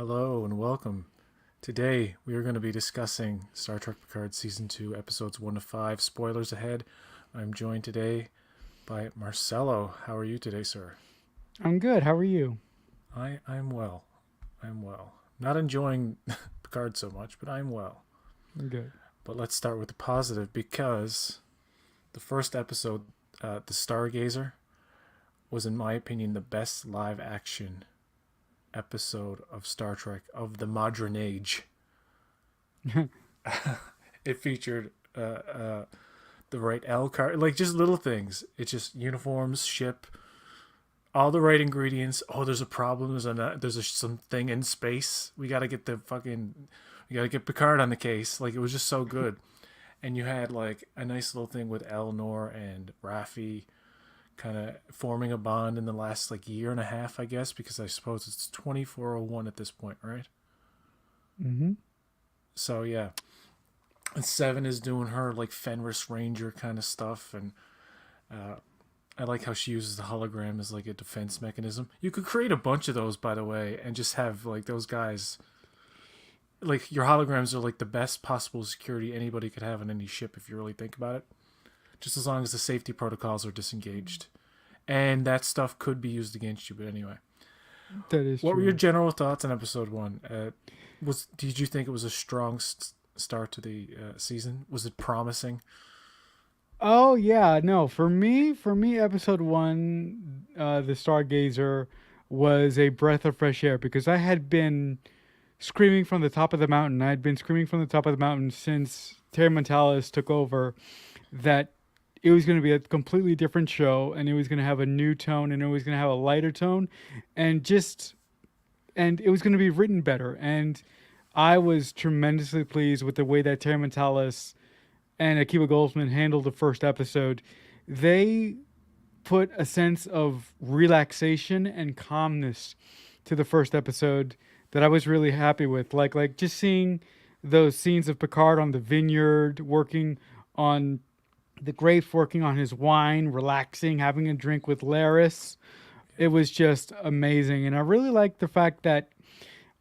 Hello and welcome. Today we are going to be discussing Star Trek Picard Season 2, Episodes 1 to 5. Spoilers ahead. I'm joined today by Marcelo. How are you today, sir? I'm good. How are you? I'm well. I'm well. Not enjoying Picard so much, but I'm well. I'm good. But let's start with the positive because the first episode, The Stargazer, was, in my opinion, the best live action episode of Star Trek of the modern age. It featured the right L card, like just little things. It's just uniforms, ship, all the right ingredients. Oh, there's a problem. There's something in space. We gotta get Picard on the case. Like it was just so good. And you had like a nice little thing with Eleanor and Raffi kind of forming a bond in the last like year and a half, I guess, because I suppose it's 2401 at this point, right? Mm-hmm. So yeah, and Seven is doing her like Fenris Ranger kind of stuff, and uh, I like how she uses the hologram as like a defense mechanism. You could create a bunch of those, by the way, and just have like those guys. Like your holograms are like the best possible security anybody could have on any ship if you really think about it. Just as long as the safety protocols are disengaged, and that stuff could be used against you. But anyway, That is what were your true. general thoughts on episode one? Did you think it was a strong start to the season? Was it promising? Oh yeah, no. For me, episode one, the Stargazer, was a breath of fresh air because I had been screaming from the top of the mountain. I had been screaming from the top of the mountain since Terry Montalez took over that it was going to be a completely different show and it was going to have a new tone and it was going to have a lighter tone and just and it was going to be written better. And I was tremendously pleased with the way that Terry Montalez and Akiva Goldsman handled the first episode. They put a sense of relaxation and calmness to the first episode that I was really happy with. Like just seeing those scenes of Picard on the vineyard working on the grapes, working on his wine, relaxing, having a drink with Laris. It was just amazing. And I really like the fact that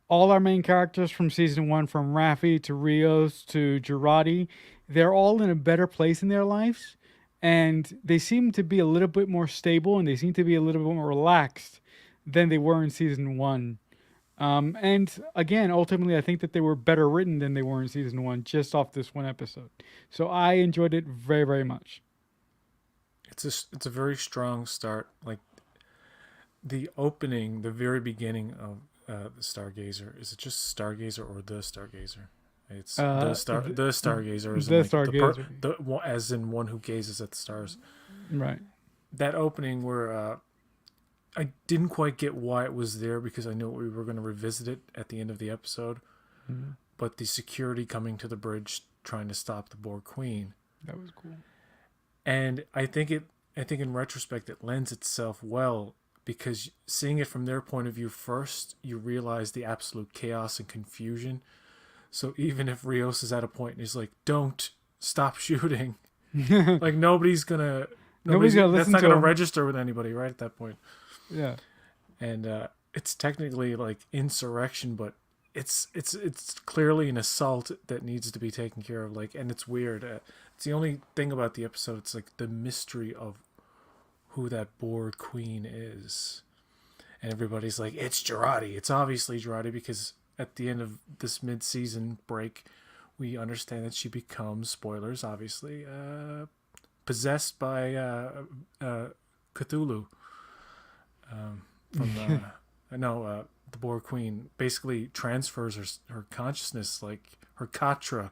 all our main characters from season one, from Raffi to Rios to Girardi, they're all in a better place in their lives. And they seem to be a little bit more stable and they seem to be a little bit more relaxed than they were in season one. And again, ultimately, I think that they were better written than they were in season one, just off this one episode. So I enjoyed it very, very much. It's a very strong start. Like the opening, the very beginning of the Stargazer. Is it just Stargazer or the Stargazer? It's The, the Stargazer, as in the like Stargazer, as in one who gazes at the stars. right? That opening where I didn't quite get why it was there because I knew we were going to revisit it at the end of the episode. Mhm. But the security coming to the bridge trying to stop the Borg Queen, That was cool. and I think in retrospect it lends itself well because seeing it from their point of view first, you realize the absolute chaos and confusion. So even if Rios is at a point and he's like, "Don't stop shooting," like Nobody's gonna that's listen not to gonna him. register with anybody right at that point. Yeah. And it's technically like insurrection, but it's clearly an assault that needs to be taken care of. Like, and it's weird. It's the only thing about the episode. It's like the mystery of who that Borg Queen is, and everybody's like, "It's Girardi. It's obviously Girardi," because at the end of this mid-season break, we understand that she becomes, spoilers, obviously, possessed by Cthulhu. From the Borg Queen basically transfers her consciousness, like her Katra,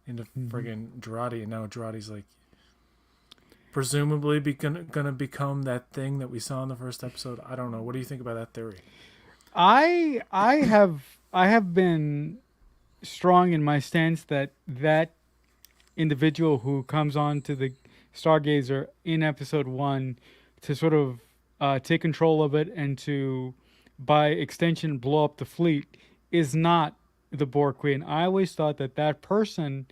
into Mhm. friggin' Girardi, and now Girardi's like presumably gonna become that thing that we saw in the first episode. I don't know. What do you think about that theory? I have been strong in my stance that that individual who comes on to the Stargazer in episode one to sort of take control of it and to, by extension, blow up the fleet is not the Borg Queen. I always thought that that person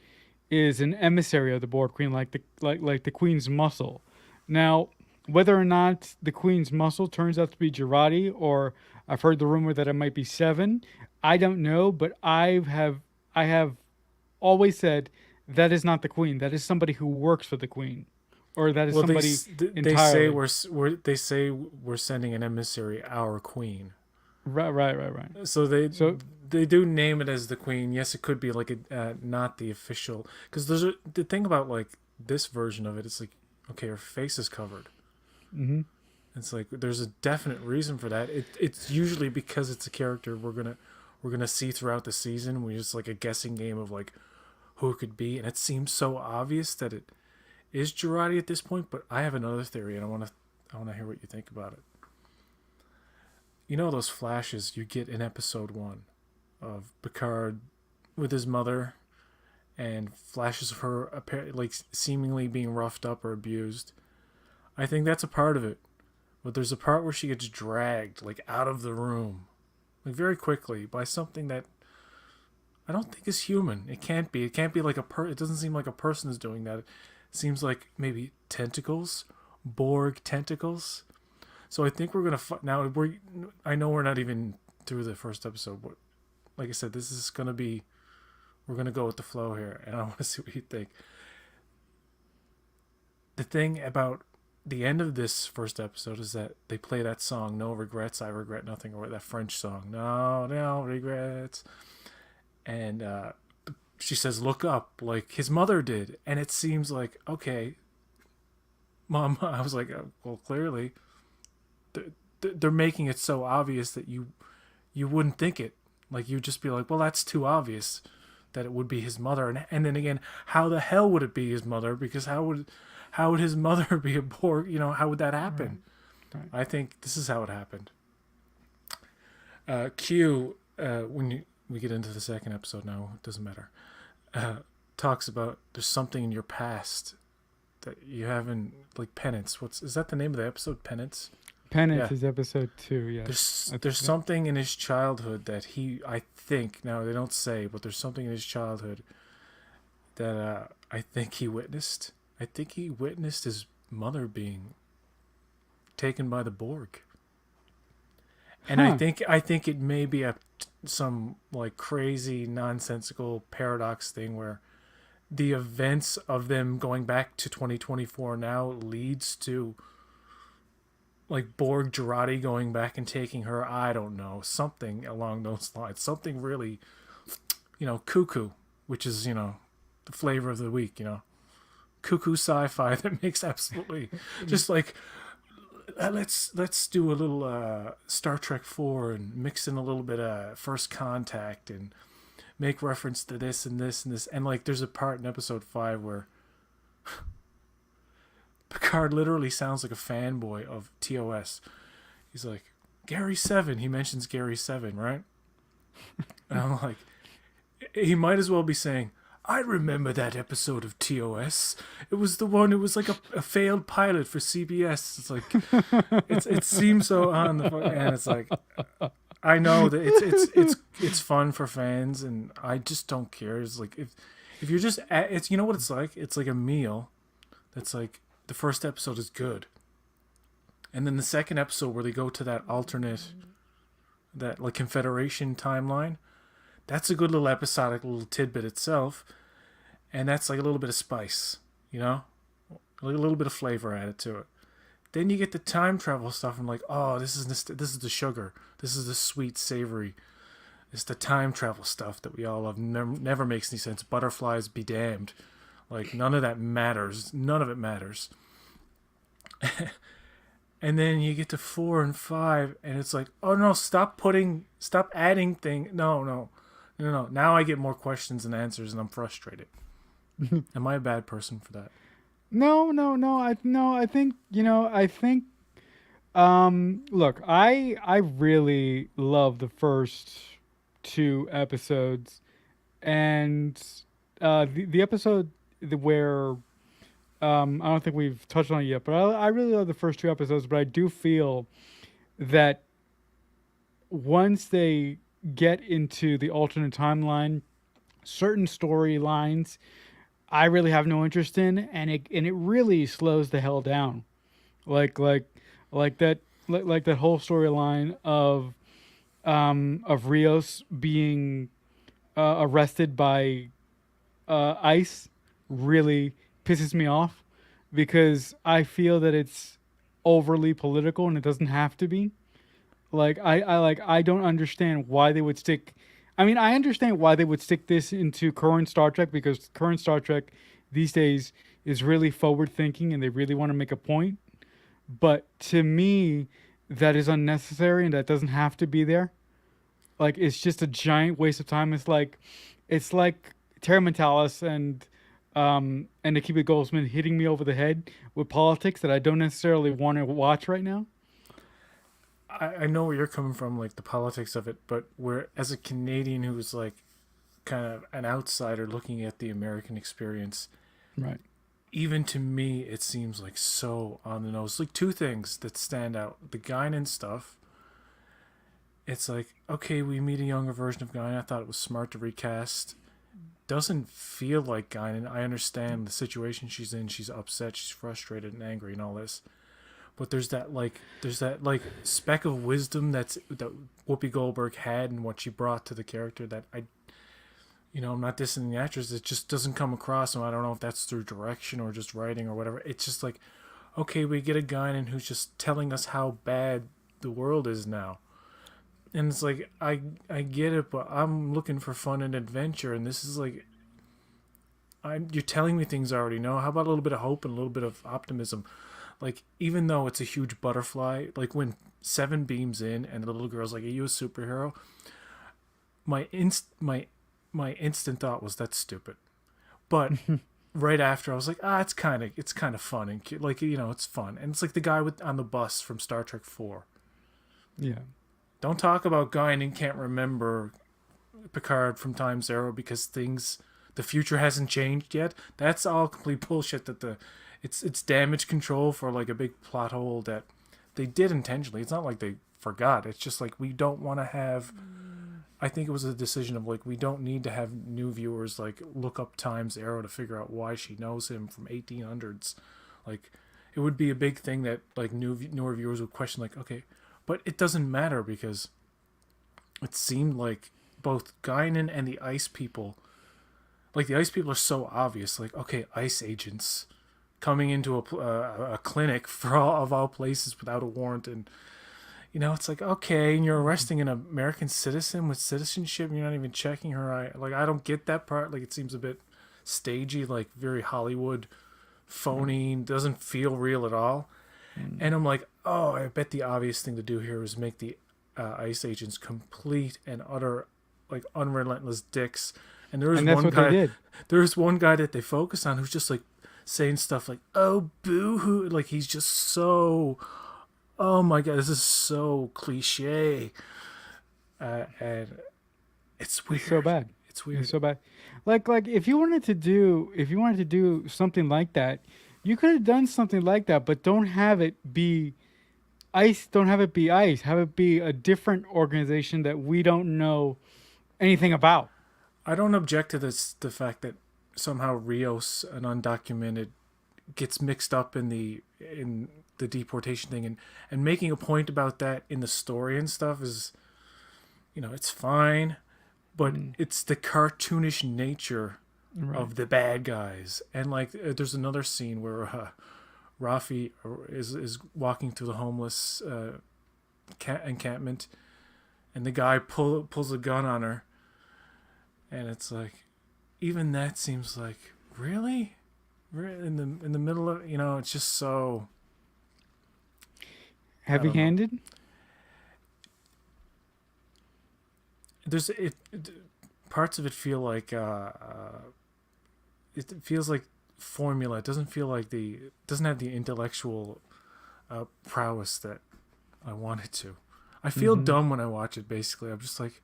is an emissary of the Borg Queen, like the Queen's muscle. Now, Whether or not the queen's muscle turns out to be Girardi, or I've heard the rumor that it might be Seven, I don't know. But I have always said that is not the queen. That is somebody who works for the queen, or that is Well, somebody they say entirely. they say we're sending an emissary, our queen. Right, right, right, right. So So, they do name it as the queen. Yes, it could be like a not the official, because the thing about like this version of it. It's like, okay, her face is covered. hmm It's like there's a definite reason for that. It's usually because it's a character we're gonna see throughout the season. We're just like a guessing game of like who it could be, and it seems so obvious that it is Girardi at this point. But I have another theory, and I want to hear what you think about it. You know those flashes you get in episode one of Picard with his mother, and flashes of her like seemingly being roughed up or abused. I think that's a part of it. But there's a part where she gets dragged like out of the room, like very quickly by something that I don't think is human. It can't be. It can't be like It doesn't seem like a person is doing that. It seems like maybe tentacles, Borg tentacles. So I think we're gonna now. I know we're not even through the first episode, but like I said, this is gonna be. We're gonna go with the flow here, and I want to see what you think. The thing about the end of this first episode is that they play that song "No Regrets, I Regret Nothing," or that French song "No Regrets," and she says "Look up," like his mother did, and it seems like, okay, mom. I was like, well, clearly they're making it so obvious that you wouldn't think it. Like you'd just be like, well, that's too obvious that it would be his mother. And then again, how the hell would it be his mother? Because how would his mother be a Borg? You know, how would that right, happen? right. I think this is how it happened. Q, we get into the second episode now, it doesn't matter. Uh, Talks about there's something in your past that you haven't, like penance. Is that the name of the episode? Penance. Penance Yeah. is episode 2. Yes. There's something in his childhood that I think, now they don't say, but there's something in his childhood that I think he witnessed. I think he witnessed his mother being taken by the Borg, and Huh. I think it may be some like crazy nonsensical paradox thing where the events of them going back to 2024 now leads to like Borg Girardi going back and taking her. I don't know, something along those lines, something really, cuckoo, which is the flavor of the week, cuckoo sci-fi that makes absolutely just like let's do a little Star Trek 4 and mix in a little bit of First Contact and make reference to this and this and this, and like there's a part in episode 5 where Picard literally sounds like a fanboy of TOS. He's like, Gary 7. He mentions Gary 7, right? And I'm like, he might as well be saying, I remember that episode of TOS. It was the one. It was like a failed pilot for CBS. It's like it seems so on the and it's like I know that it's fun for fans, and I just don't care. It's like if you're just it's what it's like. It's like a meal. That's like the first episode is good, and then the second episode where they go to that alternate, that like Confederation timeline. That's a good little episodic little tidbit itself, and that's like a little bit of spice, a little bit of flavor added to it. Then you get the time travel stuff, and like, oh, this is the sugar, this is the sweet savory, it's the time travel stuff that we all love. Never makes any sense. Butterflies be damned, like none of that matters. None of it matters. And then you get to 4 and 5, and it's like, oh no, stop adding thing. No. Now I get more questions than answers, and I'm frustrated. Am I a bad person for that? No, no, no. I think I think. Look, I really love the first 2 episodes, and the episode where I don't think we've touched on it yet, but I really love the first 2 episodes. But I do feel that once they get into the alternate timeline, certain storylines I really have no interest in, and it really slows the hell down. like like like that like that whole storyline of Rios being arrested by ICE really pisses me off because I feel that it's overly political and it doesn't have to be. I don't understand why they would stick. I mean, I understand why they would stick this into current Star Trek because current Star Trek these days is really forward thinking and they really want to make a point. But to me, that is unnecessary and that doesn't have to be there. Like it's just a giant waste of time. It's like Terra Mentalis and Akiba Goldsman hitting me over the head with politics that I don't necessarily want to watch right now. I know where you're coming from, like the politics of it, but where as a Canadian who's like kind of an outsider looking at the American experience, Right. even to me, it seems like so on the nose. Like two things that stand out: the Guinan stuff. It's like, okay, we meet a younger version of Guinan. I thought it was smart to recast. Doesn't feel like Guinan. I understand the situation she's in. She's upset. She's frustrated and angry and all this. But there's that speck of wisdom that Whoopi Goldberg had and what she brought to the character that I'm not dissing the actress. It just doesn't come across, and I don't know if that's through direction or just writing or whatever. It's just like, okay, we get a Guinan who's just telling us how bad the world is now. And it's like I get it, but I'm looking for fun and adventure, and this is like you're telling me things I already know. How about a little bit of hope and a little bit of optimism? Like even though it's a huge butterfly, like when Seven beams in and the little girl's like, "Are you a superhero?" My instant thought was that's stupid, but right after I was like, it's kind of fun and cute. Like it's fun, and it's like the guy with on the bus from Star Trek 4. Yeah. Don't talk about Guinan can't remember Picard from Time Zero because the future hasn't changed yet. That's all complete bullshit. It's damage control for like a big plot hole that they did intentionally. It's not like they forgot. It's just like we don't want to have. I think it was a decision of like we don't need to have new viewers like look up Time Zero to figure out why she knows him from 1800s. Like it would be a big thing that like newer viewers would question like, okay, but it doesn't matter because it seemed like both Guinan and the Ice people, like the Ice people are so obvious. Like, okay, Ice agents coming into a clinic for all places without a warrant, and it's like, okay, and you're arresting an American citizen with citizenship, and you're not even checking her. I don't get that part. Like, it seems a bit stagey, like very Hollywood, phony, doesn't feel real at all. And I'm like, oh, I bet the obvious thing to do here is make the ICE agents complete and utter, like, unrelentless dicks. And there is And that's one what guy. they did. There's one guy that they focus on who's just like saying stuff like, "Oh, boo hoo!" Like he's just so. Oh my god, this is so cliche, and it's weird. It's so bad. It's weird. It's so bad. Like if you wanted to do something like that, you could have done something like that, but don't have it be ICE. Don't have it be ICE. Have it be a different organization that we don't know anything about. I don't object to the fact that somehow Rios, an undocumented, gets mixed up in the deportation thing, and making a point about that in the story and stuff is, it's fine, but it's the cartoonish nature Right. of the bad guys. And like there's another scene where Rafi is walking through the homeless encampment, and the guy pulls a gun on her, and it's like, even that seems like really in the middle of it's just so I don't know. Heavy-handed. There's parts of it feel like it feels like formula. It doesn't feel like it doesn't have the intellectual prowess that I want it to. I feel Mm-hmm. dumb when I watch it. Basically, I'm just like,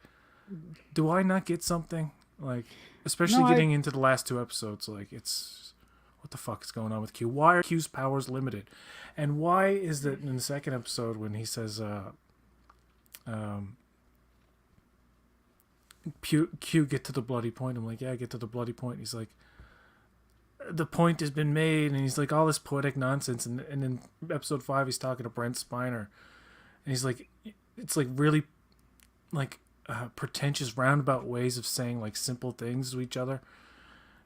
do I not get something? Like, especially No, I getting into the last two episodes, like it's what the fuck is going on with Q? Why are Q's powers limited? And why is that in the second episode when he says um, Q get to the bloody point? I'm like, yeah, get to the bloody point. He's like, the point has been made, and he's like all this poetic nonsense, and in episode 5 he's talking to Brent Spiner, and he's like, it's like really like pretentious roundabout ways of saying like simple things to each other,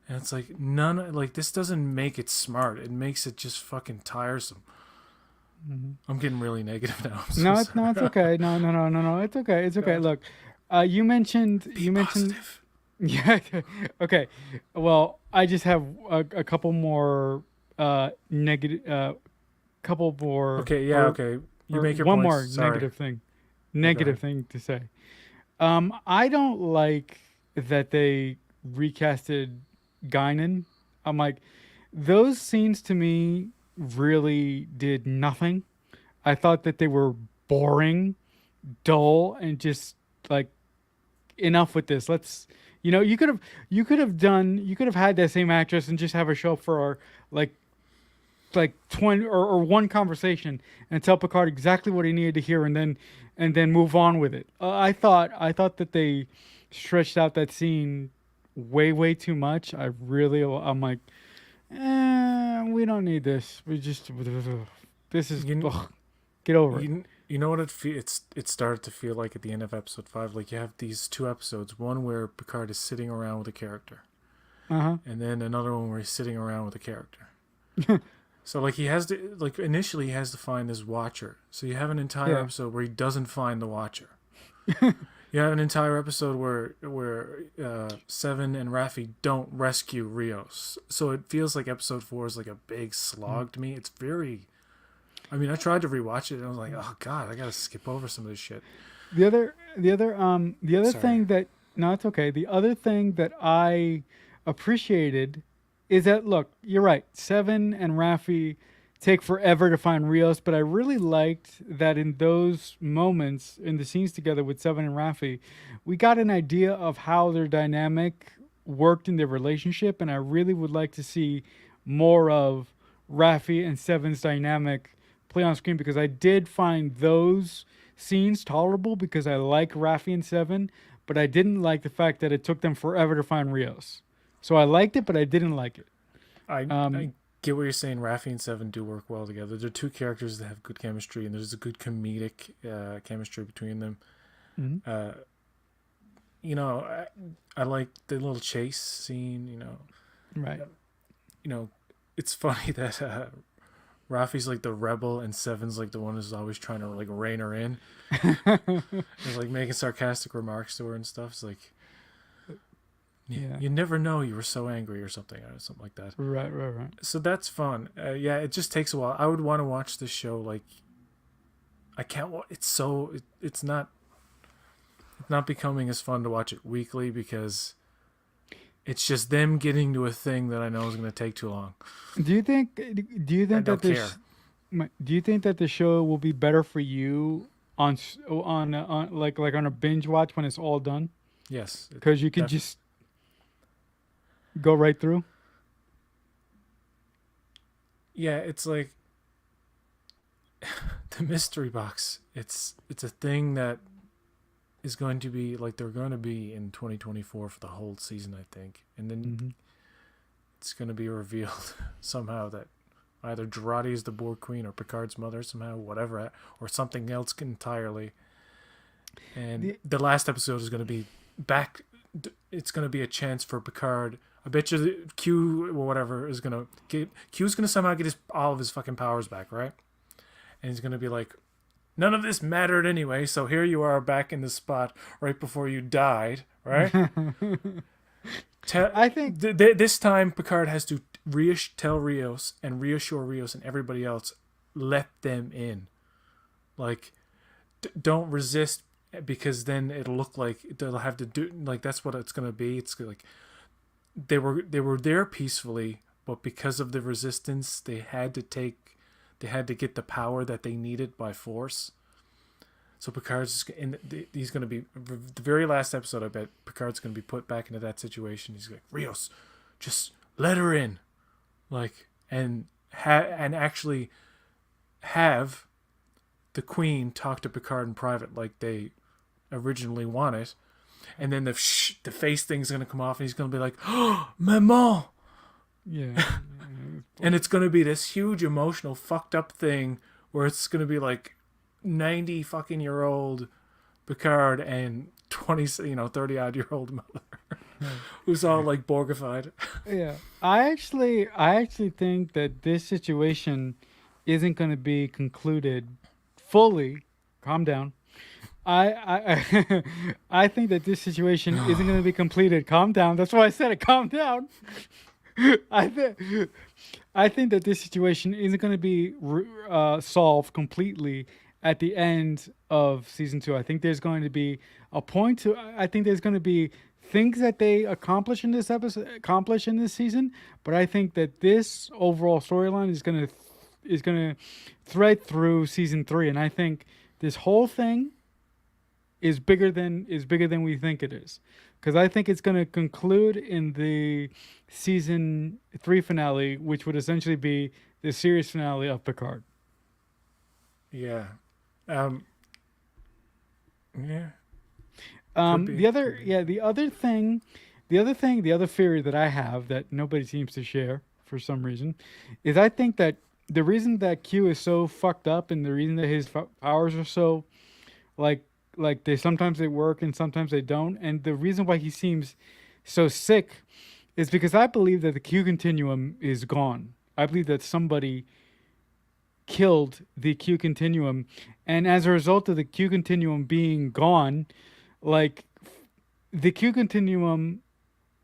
and it's like this doesn't make it smart, it makes it just fucking tiresome. I'm getting really negative now. No, it's okay. No, it's okay. It's okay. Look, you mentioned Positive. yeah. Okay. Well, I just have a couple more negative, couple more. Okay, yeah, or- okay. You or make your one points. more Sorry. negative ahead. thing to say. I don't like that they recasted Guinan. I'm like, those scenes to me really did nothing. I thought that they were boring, dull, and just like enough with this. Let's, you could have had that same actress and just have her show up for like 20 or one conversation and tell Picard exactly what he needed to hear, and then move on with it. I thought that they stretched out that scene way too much. I'm like, we don't need this. We just this is You, get over it. you know what it started to feel like at the end of episode 5. Like you have these 2 episodes, one where Picard is sitting around with a character, Uh and then another one where he's sitting around with a character. So like he has to, like initially he has to find this Watcher. So you have an entire Yeah. episode where he doesn't find the Watcher. You have an entire episode where Seven and Raffi don't rescue Rios. So it feels like episode 4 is like a big slog to me. It's very. I mean, I tried to rewatch it and I was like, oh god, I gotta skip over some of this shit. The other Sorry. thing that no, it's okay. The other thing that I appreciated is that look, you're right. Seven and Raffi take forever to find Rios, but I really liked that in those moments in the scenes together with Seven and Raffi, we got an idea of how their dynamic worked in their relationship, and I really would like to see more of Raffi and Seven's dynamic play on screen because I did find those scenes tolerable because I like Raffi and Seven, but I didn't like the fact that it took them forever to find Rios. So I liked it, but I didn't like it. I get what you're saying. Raffi and Seven do work well together. They're 2 characters that have good chemistry, and there's a good comedic chemistry between them. Mhm. I like the little chase scene. Right. It's funny that Raffi's like the rebel, and Seven's like the one who's always trying to like rein her in. He's like making sarcastic remarks to her and stuff. It's like, Yeah. you never know you were so angry or something like that. Right. So that's fun. Yeah, it just takes a while. I would want to watch this show like I can't. It's not becoming as fun to watch it weekly because it's just them getting to a thing that I know is going to take too long. Do you think? Do you I think don't that care. Do you think that the show will be better for you on like on a binge watch when it's all done? Yes, Because you can just go right through. yeah. It's like the mystery box. It's a thing that is going to be like they're going to be in 2024 for the whole season, I think, and then it's going to be revealed somehow that either Girardi is the Borg Queen or Picard's mother somehow, whatever, or something else entirely. And the last episode is going to be back. It's going to be a chance for Picard. I bet you that Q or whatever is going to get. Q's going to somehow get all of his fucking powers back, right? And he's going to be like, none of this mattered anyway, so here you are back in the spot right before you died, right? I think This time Picard has to tell Rios and reassure Rios and everybody else, let them in. Like, don't resist, because then it'll look like they'll have to do, like, that's what it's going to be. It's like they were there peacefully, but because of the resistance, they had to get the power that they needed by force. So Picard's he's going to be the very last episode. I bet Picard's going to be put back into that situation. He's like, Rios, just let her in, like, and actually have the Queen talk to Picard in private, like they originally wanted, and then the face thing's going to come off, and he's going to be like, oh, maman, Yeah. And it's going to be this huge emotional fucked up thing where it's going to be like 90 fucking year old Picard and 20, 30 odd year old mother who's all like Borgified. Yeah. I actually think that this situation isn't going to be concluded fully. Calm down. I I think that this situation isn't going to be completed. Calm down. That's why I said it. Calm down. I think I think that this situation isn't going to be solved completely at the end of season two. I think there's going to be a point to. I think there's going to be things that they accomplish in this season, but I think that this overall storyline is going to thread through season three, and I think this whole thing is bigger than we think it is, because I think it's going to conclude in the season three finale, which would essentially be the series finale of Picard. Yeah. Um, yeah. Could be. The other, Could be. yeah, the other theory that I have that nobody seems to share for some reason is I think that the reason that Q is so fucked up and the reason that his powers are so like they sometimes they work and sometimes they don't, and the reason why he seems so sick is because I believe that the Q continuum is gone. I believe that somebody killed the Q continuum, and as a result of the Q continuum being gone, like the Q continuum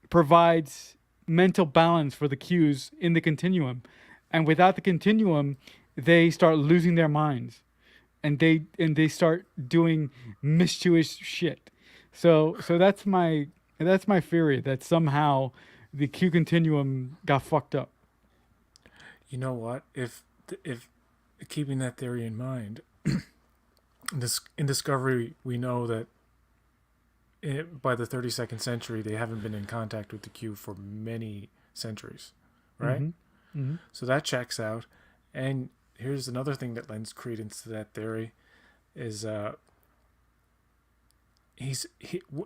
provides mental balance for the Qs in the continuum, and without the continuum, they start losing their minds, and they start doing mischievous shit. So that's my theory that somehow the Q continuum got fucked up. You know what? If keeping that theory in mind, in Discovery, we know that by the 32nd century, they haven't been in contact with the Q for many centuries, right? Mm-hmm. Mm-hmm. So that checks out. And here's another thing that lends credence to that theory is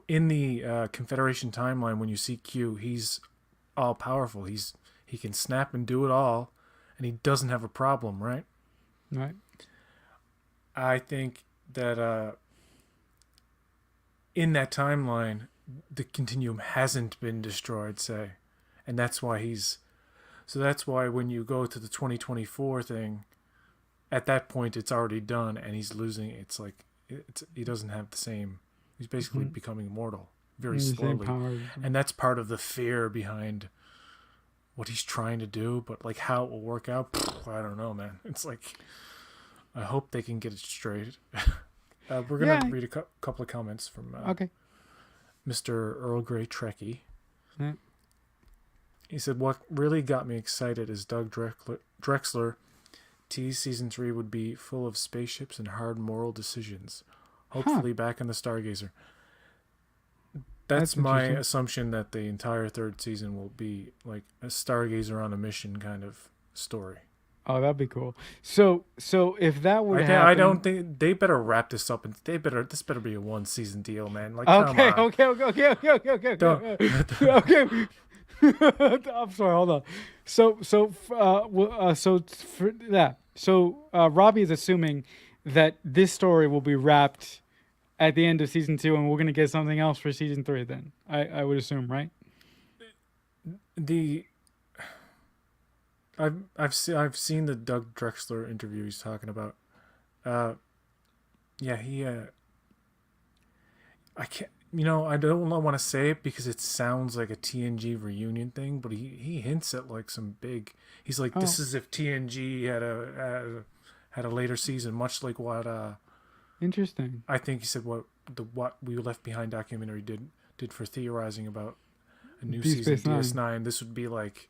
in the Confederation timeline. When you see Q, he's all powerful. He can snap and do it all, and he doesn't have a problem, right? Right. I think that in that timeline, the continuum hasn't been destroyed, say, and that's why he's. So that's why when you go to the 2024 thing, at that point it's already done, and he's losing. It's like he doesn't have the same. He's basically Mm-hmm. becoming immortal very The same slowly, powers. and that's part of the fear behind what he's trying to do. But like how it will work out, I don't know, man. It's like I hope they can get it straight. We're gonna Yeah. read a couple of comments from Okay. Mr. Earl Grey Trekkie. Yeah. He said, "What really got me excited is Doug Drexler teased season 3 would be full of spaceships and hard moral decisions. Hopefully back in the Stargazer." That's my interesting. assumption, that the entire third season will be like a Stargazer on a mission kind of story. Oh, that'd be cool. So if that were to I happen, don't think they better wrap this up, and this better be a 1 season deal, man. Like, come okay, on. okay. Don't, Okay. I'm sorry. Hold on. So Robbie is assuming that this story will be wrapped at the end of season 2, and we're gonna get something else for season 3. Then I would assume, right? the I've seen the Doug Drexler interview he's talking about. Yeah, he I can't, I don't want to say it because it sounds like a TNG reunion thing, but he hints at like some big. He's like, this Oh, is if TNG had a later season, much like what interesting. I think he said what We Left Behind documentary did for theorizing about a new Deep season Space Nine. DS9. This would be like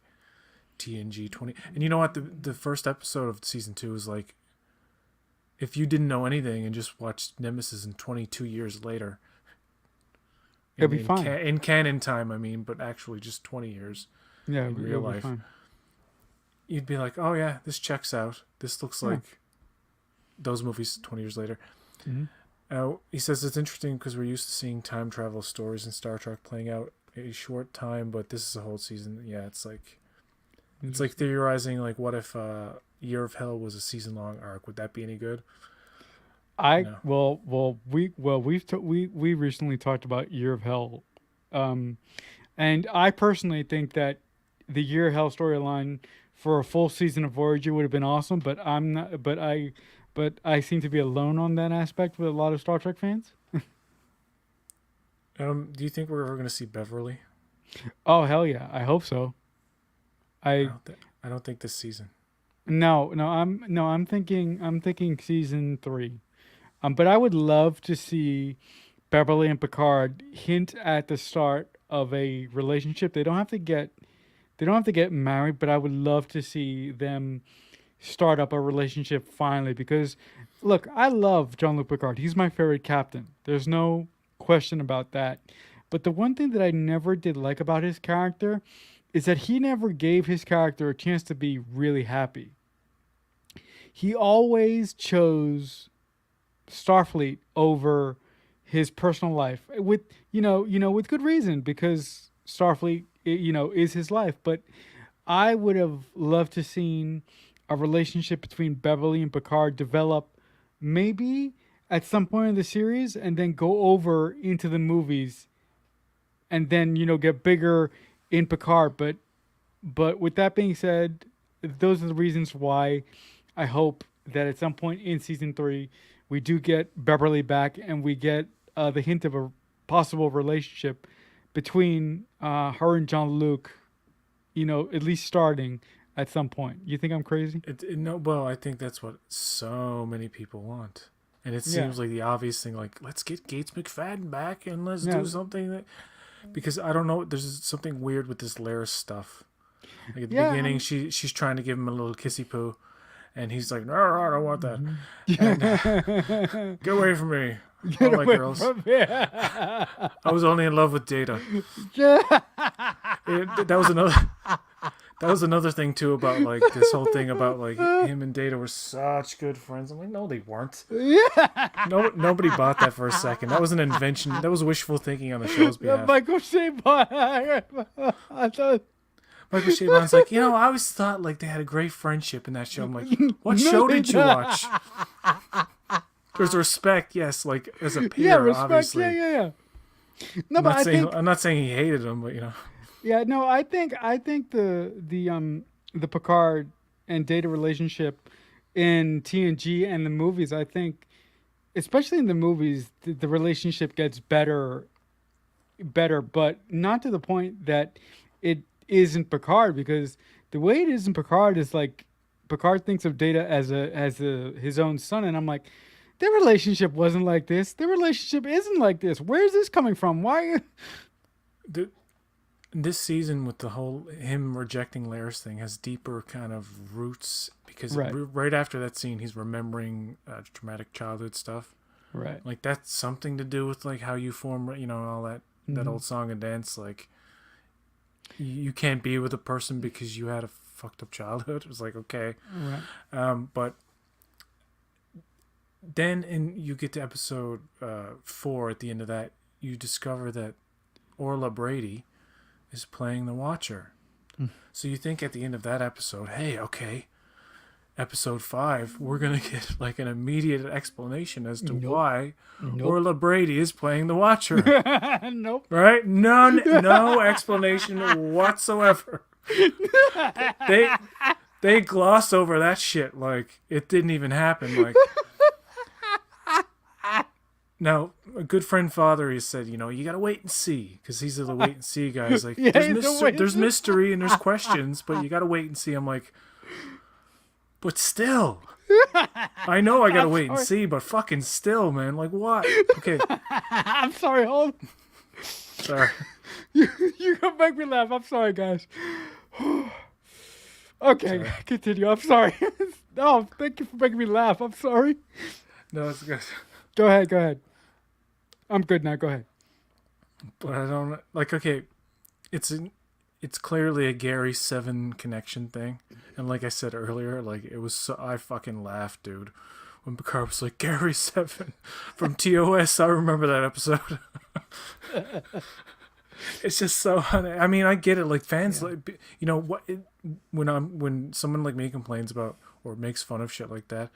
TNG 20. And you know what? The first episode of season 2 is like, if you didn't know anything and just watched Nemesis in 22 years later, It'll be fine. in canon time, I mean, but actually just 20 years Yeah, in real it'll be life, fine. you'd be like, oh yeah, this checks out. This looks Yeah. like those movies 20 years later. Mhm. He says it's interesting because we're used to seeing time travel stories in Star Trek playing out a short time, but this is a whole season. Yeah, it's like It's like theorizing, like, what if Year of Hell was a season-long arc? Would that be any good? I No. we recently talked about Year of Hell, um, and I personally think that the Year of Hell storyline for a full season of Voyager would have been awesome. But I'm not. But I seem to be alone on that aspect with a lot of Star Trek fans. Do you think we're ever going to see Beverly? Oh hell yeah! I hope so. I I don't think this season. I'm thinking season 3. But I would love to see Beverly and Picard hint at the start of a relationship. They don't have to get married, but I would love to see them start up a relationship finally. Because, look, I love Jean-Luc Picard. He's my favorite captain. There's no question about that. But the one thing that I never did like about his character is that he never gave his character a chance to be really happy. He always chose Starfleet over his personal life with with good reason, because Starfleet is his life. But I would have loved to seen a relationship between Beverly and Picard develop, maybe at some point in the series, and then go over into the movies, and then get bigger in Picard. But with that being said, those are the reasons why I hope that at some point in season 3 we do get Beverly back, and we get the hint of a possible relationship between her and Jean-Luc, at least starting at some point. You think I'm crazy? No, well, I think that's what so many people want. And it Yeah. seems like the obvious thing, like, let's get Gates McFadden back and let's Yeah. do something that. Because I don't know, there's something weird with this Laris stuff. Like at the Yeah. beginning, she's trying to give him a little kissy poo, and he's like, no, I don't want that. And, get away from me. I Get don't like away girls. from me. I was only in love with Data. Yeah. That was another. That was another thing too about like this whole thing about like him and Data were such good friends. I'm like, no, they weren't. No, nobody bought that for a second. That was an invention. That was wishful thinking on the show's behalf. Michael Chabon. I thought. Michael Chabon's like, I always thought like they had a great friendship in that show. I'm like, what show did you watch? There's respect, yes, like as a peer, Yeah, respect. obviously. Yeah. No, but I'm not saying he hated him, but Yeah, no, I think the Picard and Data relationship in TNG and the movies, I think, especially in the movies, the relationship gets better, but not to the point that it isn't Picard, because the way it is in Picard is like Picard thinks of Data as his own son, and I'm like, their relationship wasn't like this. Their relationship isn't like this. Where is this coming from? Why? this season with the whole him rejecting Laris thing has deeper kind of roots because right after that scene he's remembering traumatic childhood stuff. Right. Like that's something to do with like how you form, all that that old song and dance. Like you can't be with a person because you had a fucked up childhood. It was like okay, but then you get to episode 4. At the end of that, you discover that Orla Brady is playing the Watcher. So you think at the end of that episode, hey, okay, episode 5, we're gonna get like an immediate explanation as to why Orla Brady is playing the Watcher. Nope. Right? No explanation whatsoever. They gloss over that shit like it didn't even happen. Like now, a good friend father, he said, you gotta wait and see, because these are the wait and see guys. Like, there's mystery and there's questions, but you gotta wait and see. I'm like, but still, I know I gotta wait and see, but fucking still, man. Like, what? Okay. I'm sorry, hold. Sorry. You're gonna make me laugh. I'm sorry, guys. Okay, continue. I'm sorry. No, thank you for making me laugh. I'm sorry. No, it's good. Go ahead. I'm good now. Go ahead. But I don't like. Okay, it's clearly a Gary 7 connection thing, and like I said earlier, like it was so I fucking laughed, dude, when Picard was like Gary 7 from TOS. I remember that episode. It's just so. I mean, I get it. Like fans, like what? When someone like me complains about or makes fun of shit like that,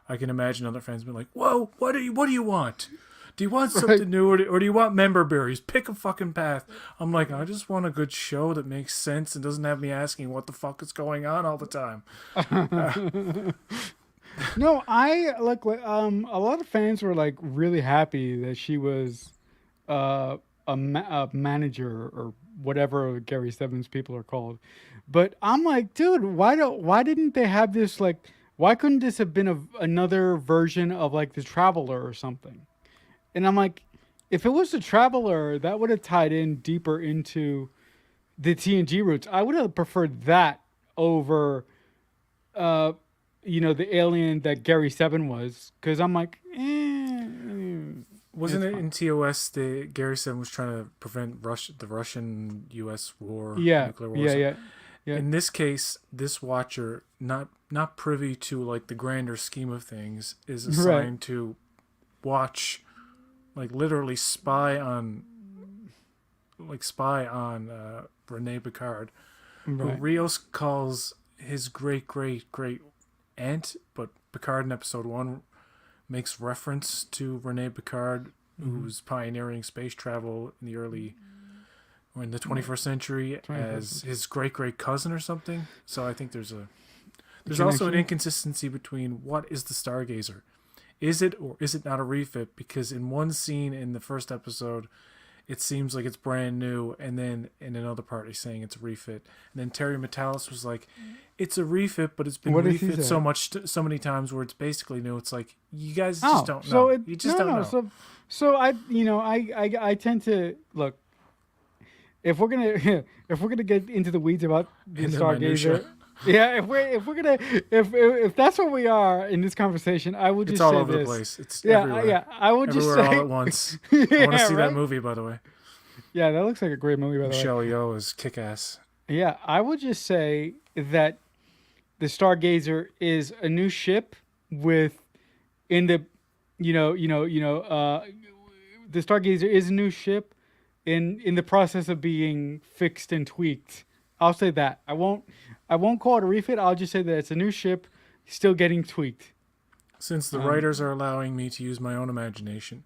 I can imagine other fans being like, "Whoa, what do you want? Do you want Right. something new, or do you want member berries? Pick a fucking path." I'm like, I just want a good show that makes sense and doesn't have me asking what the fuck is going on all the time. No, I like a lot of fans were like really happy that she was a manager or whatever Gary Seven's people are called. But I'm like, dude, why didn't they have this like why couldn't this have been another version of like the Traveler or something? And I'm like, if it was the Traveler, that would have tied in deeper into the TNG roots. I would have preferred that over uh the alien that Gary Seven was, because I'm like, Wasn't it's it fine. in TOS that Gary Sen was trying to prevent the Russian-U.S. war, Yeah, nuclear war? yeah, So yeah, yeah. in this case, this watcher, not privy to like the grander scheme of things, is Right, assigned to watch, like literally spy on Rene Picard, who right. Rios calls his great great great aunt, but Picard in episode one makes reference to Rene Picard, Mm-hmm. who's pioneering space travel in the early or in the Right. 21st century 21st as century. his great great cousin or something. So I think there's also an Connection. inconsistency between what is the Stargazer. Is it or is it not a refit? Because in one scene in the first episode, it seems like it's brand new, and then in another part, he's saying it's a refit. And then Terry Metalis was like, "It's a refit, but it's been What does he refit say? so many times where it's basically new." It's like you guys just Oh, don't so know. it You just no don't no know. so I tend to look, if we're gonna if we're gonna get into the weeds about the Into the minutia. Stargazer. Yeah, if we're gonna if that's where we are in this conversation, I will It's just all say over the this. place. It's Yeah, everywhere. yeah, I will just Everywhere all say, at once. I want to yeah, see that right. movie, by the way. Yeah, that looks like a great movie, by the way. Michelle Yeoh is kick ass. Yeah, I would just say that the Stargazer is a new ship with in the the Stargazer is a new ship in the process of being fixed and tweaked. I'll say that. I won't call it a refit. I'll just say that it's a new ship still getting tweaked. Since the Um writers are allowing me to use my own imagination,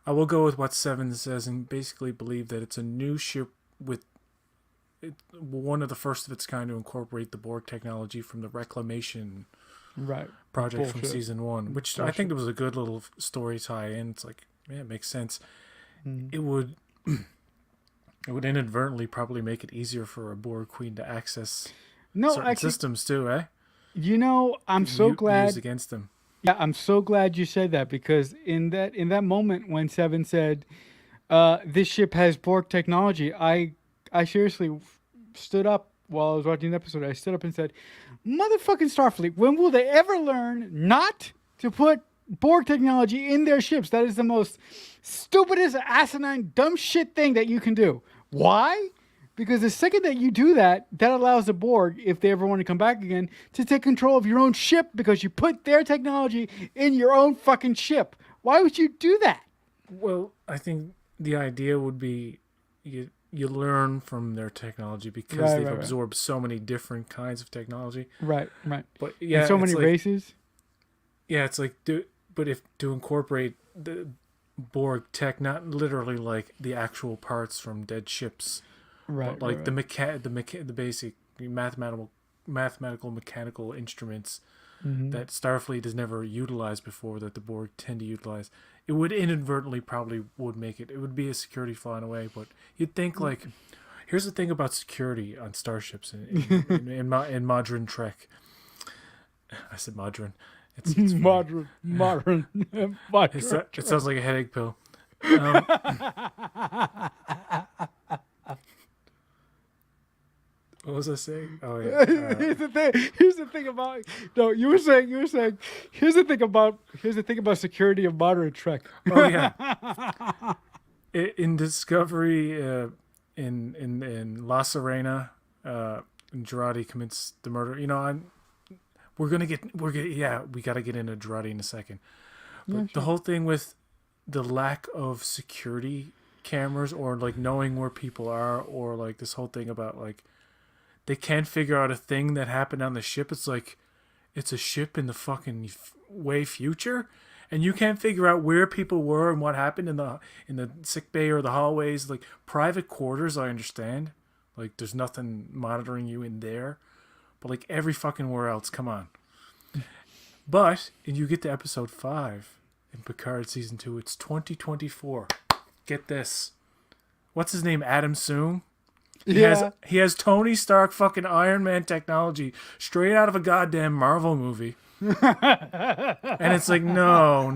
I will go with what Seven says and basically believe that it's a new ship with one of the first of its kind to incorporate the Borg technology from the Reclamation right. project from Bullshit. season one, which I think Bullshit. it was a good little story tie in. It's like, yeah, it makes sense. Mhm. It would it would inadvertently probably make it easier for a Borg queen to access No, certain actually, systems too, eh? I'm so Used glad. against them. Yeah, I'm so glad you said that, because in that moment when Seven said, "This ship has Borg technology," I seriously stood up while I was watching the episode. I stood up and said, "Motherfucking Starfleet, when will they ever learn not to put Borg technology in their ships? That is the most stupidest, asinine, dumb shit thing that you can do. Why? Because the second that you do that, that allows the Borg, if they ever want to come back again, to take control of your own ship because you put their technology in your own fucking ship. Why would you do that?" Well, I think the idea would be you learn from their technology because Right, they've right, right. absorbed so many different kinds of technology. Right, right. But And yeah, so many races. it's like but if to incorporate the Borg tech, not literally like the actual parts from dead ships, Right, but right, like right. the basic mathematical mechanical instruments Mm-hmm. that Starfleet has never utilized before that the Borg tend to utilize. It would inadvertently probably would make it. It would be a security flaw in a way, but you'd think like, here's the thing about security on starships in modern Trek. I said modern. It's funny. Modern, modern. It sounds like a headache pill. Um, what was I saying? Oh yeah. Here's the thing. Here's the thing about no. You were saying. Here's the thing about security of modern Trek. Oh yeah. In Discovery, in La Serena, Girardi commits the murder. We got to get into Girardi in a second. But Yeah, the sure. whole thing with the lack of security cameras or like knowing where people are, or like this whole thing about like they can't figure out a thing that happened on the ship. It's like it's a ship in the fucking way future, and you can't figure out where people were and what happened in the sick bay or the hallways. Like private quarters, I understand. Like there's nothing monitoring you in there, but like every fucking where else, come on. But and you get to episode 5 in Picard season 2. It's 2024. Get this. What's his name? Adam Soong. He has Tony Stark fucking Iron Man technology straight out of a goddamn Marvel movie. And it's like, no.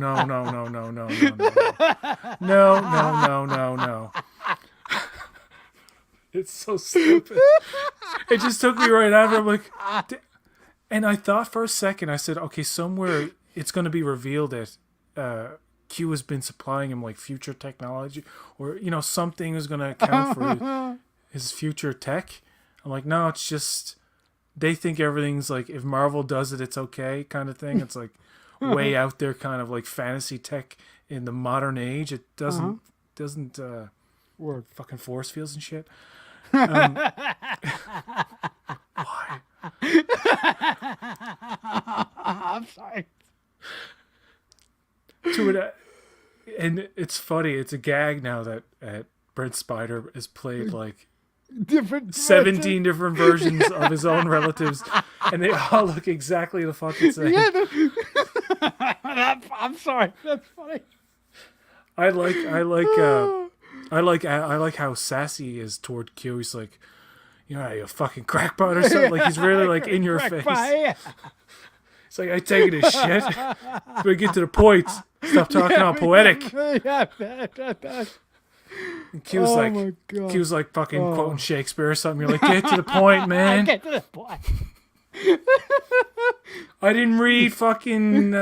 It's so stupid. It just took me right out of it. I'm like, and I thought for a second, I said, okay, somewhere it's going to be revealed that Q has been supplying him like future technology, or something is going to account for his future tech. I'm like, no, it's just they think everything's like if Marvel does it, it's okay kind of thing. It's like way out there, kind of like fantasy tech in the modern age. It doesn't work. Fucking force fields and shit. Why? I'm sorry. To it, and it's funny. It's a gag now that Brent Spiner has played like Different 17 different versions of his own relatives, and they all look exactly the fucking same. Yeah, I'm sorry. That's funny. I like how sassy he is toward Q. He's like, you fucking crackpot or something. Like he's really like in your face. Yeah. It's like I take it as shit. But get to the point. Stop talking all poetic. Yeah. And Q's like fucking quoting Shakespeare or something. You're like, get to the point, man. Get to the point. I didn't read fucking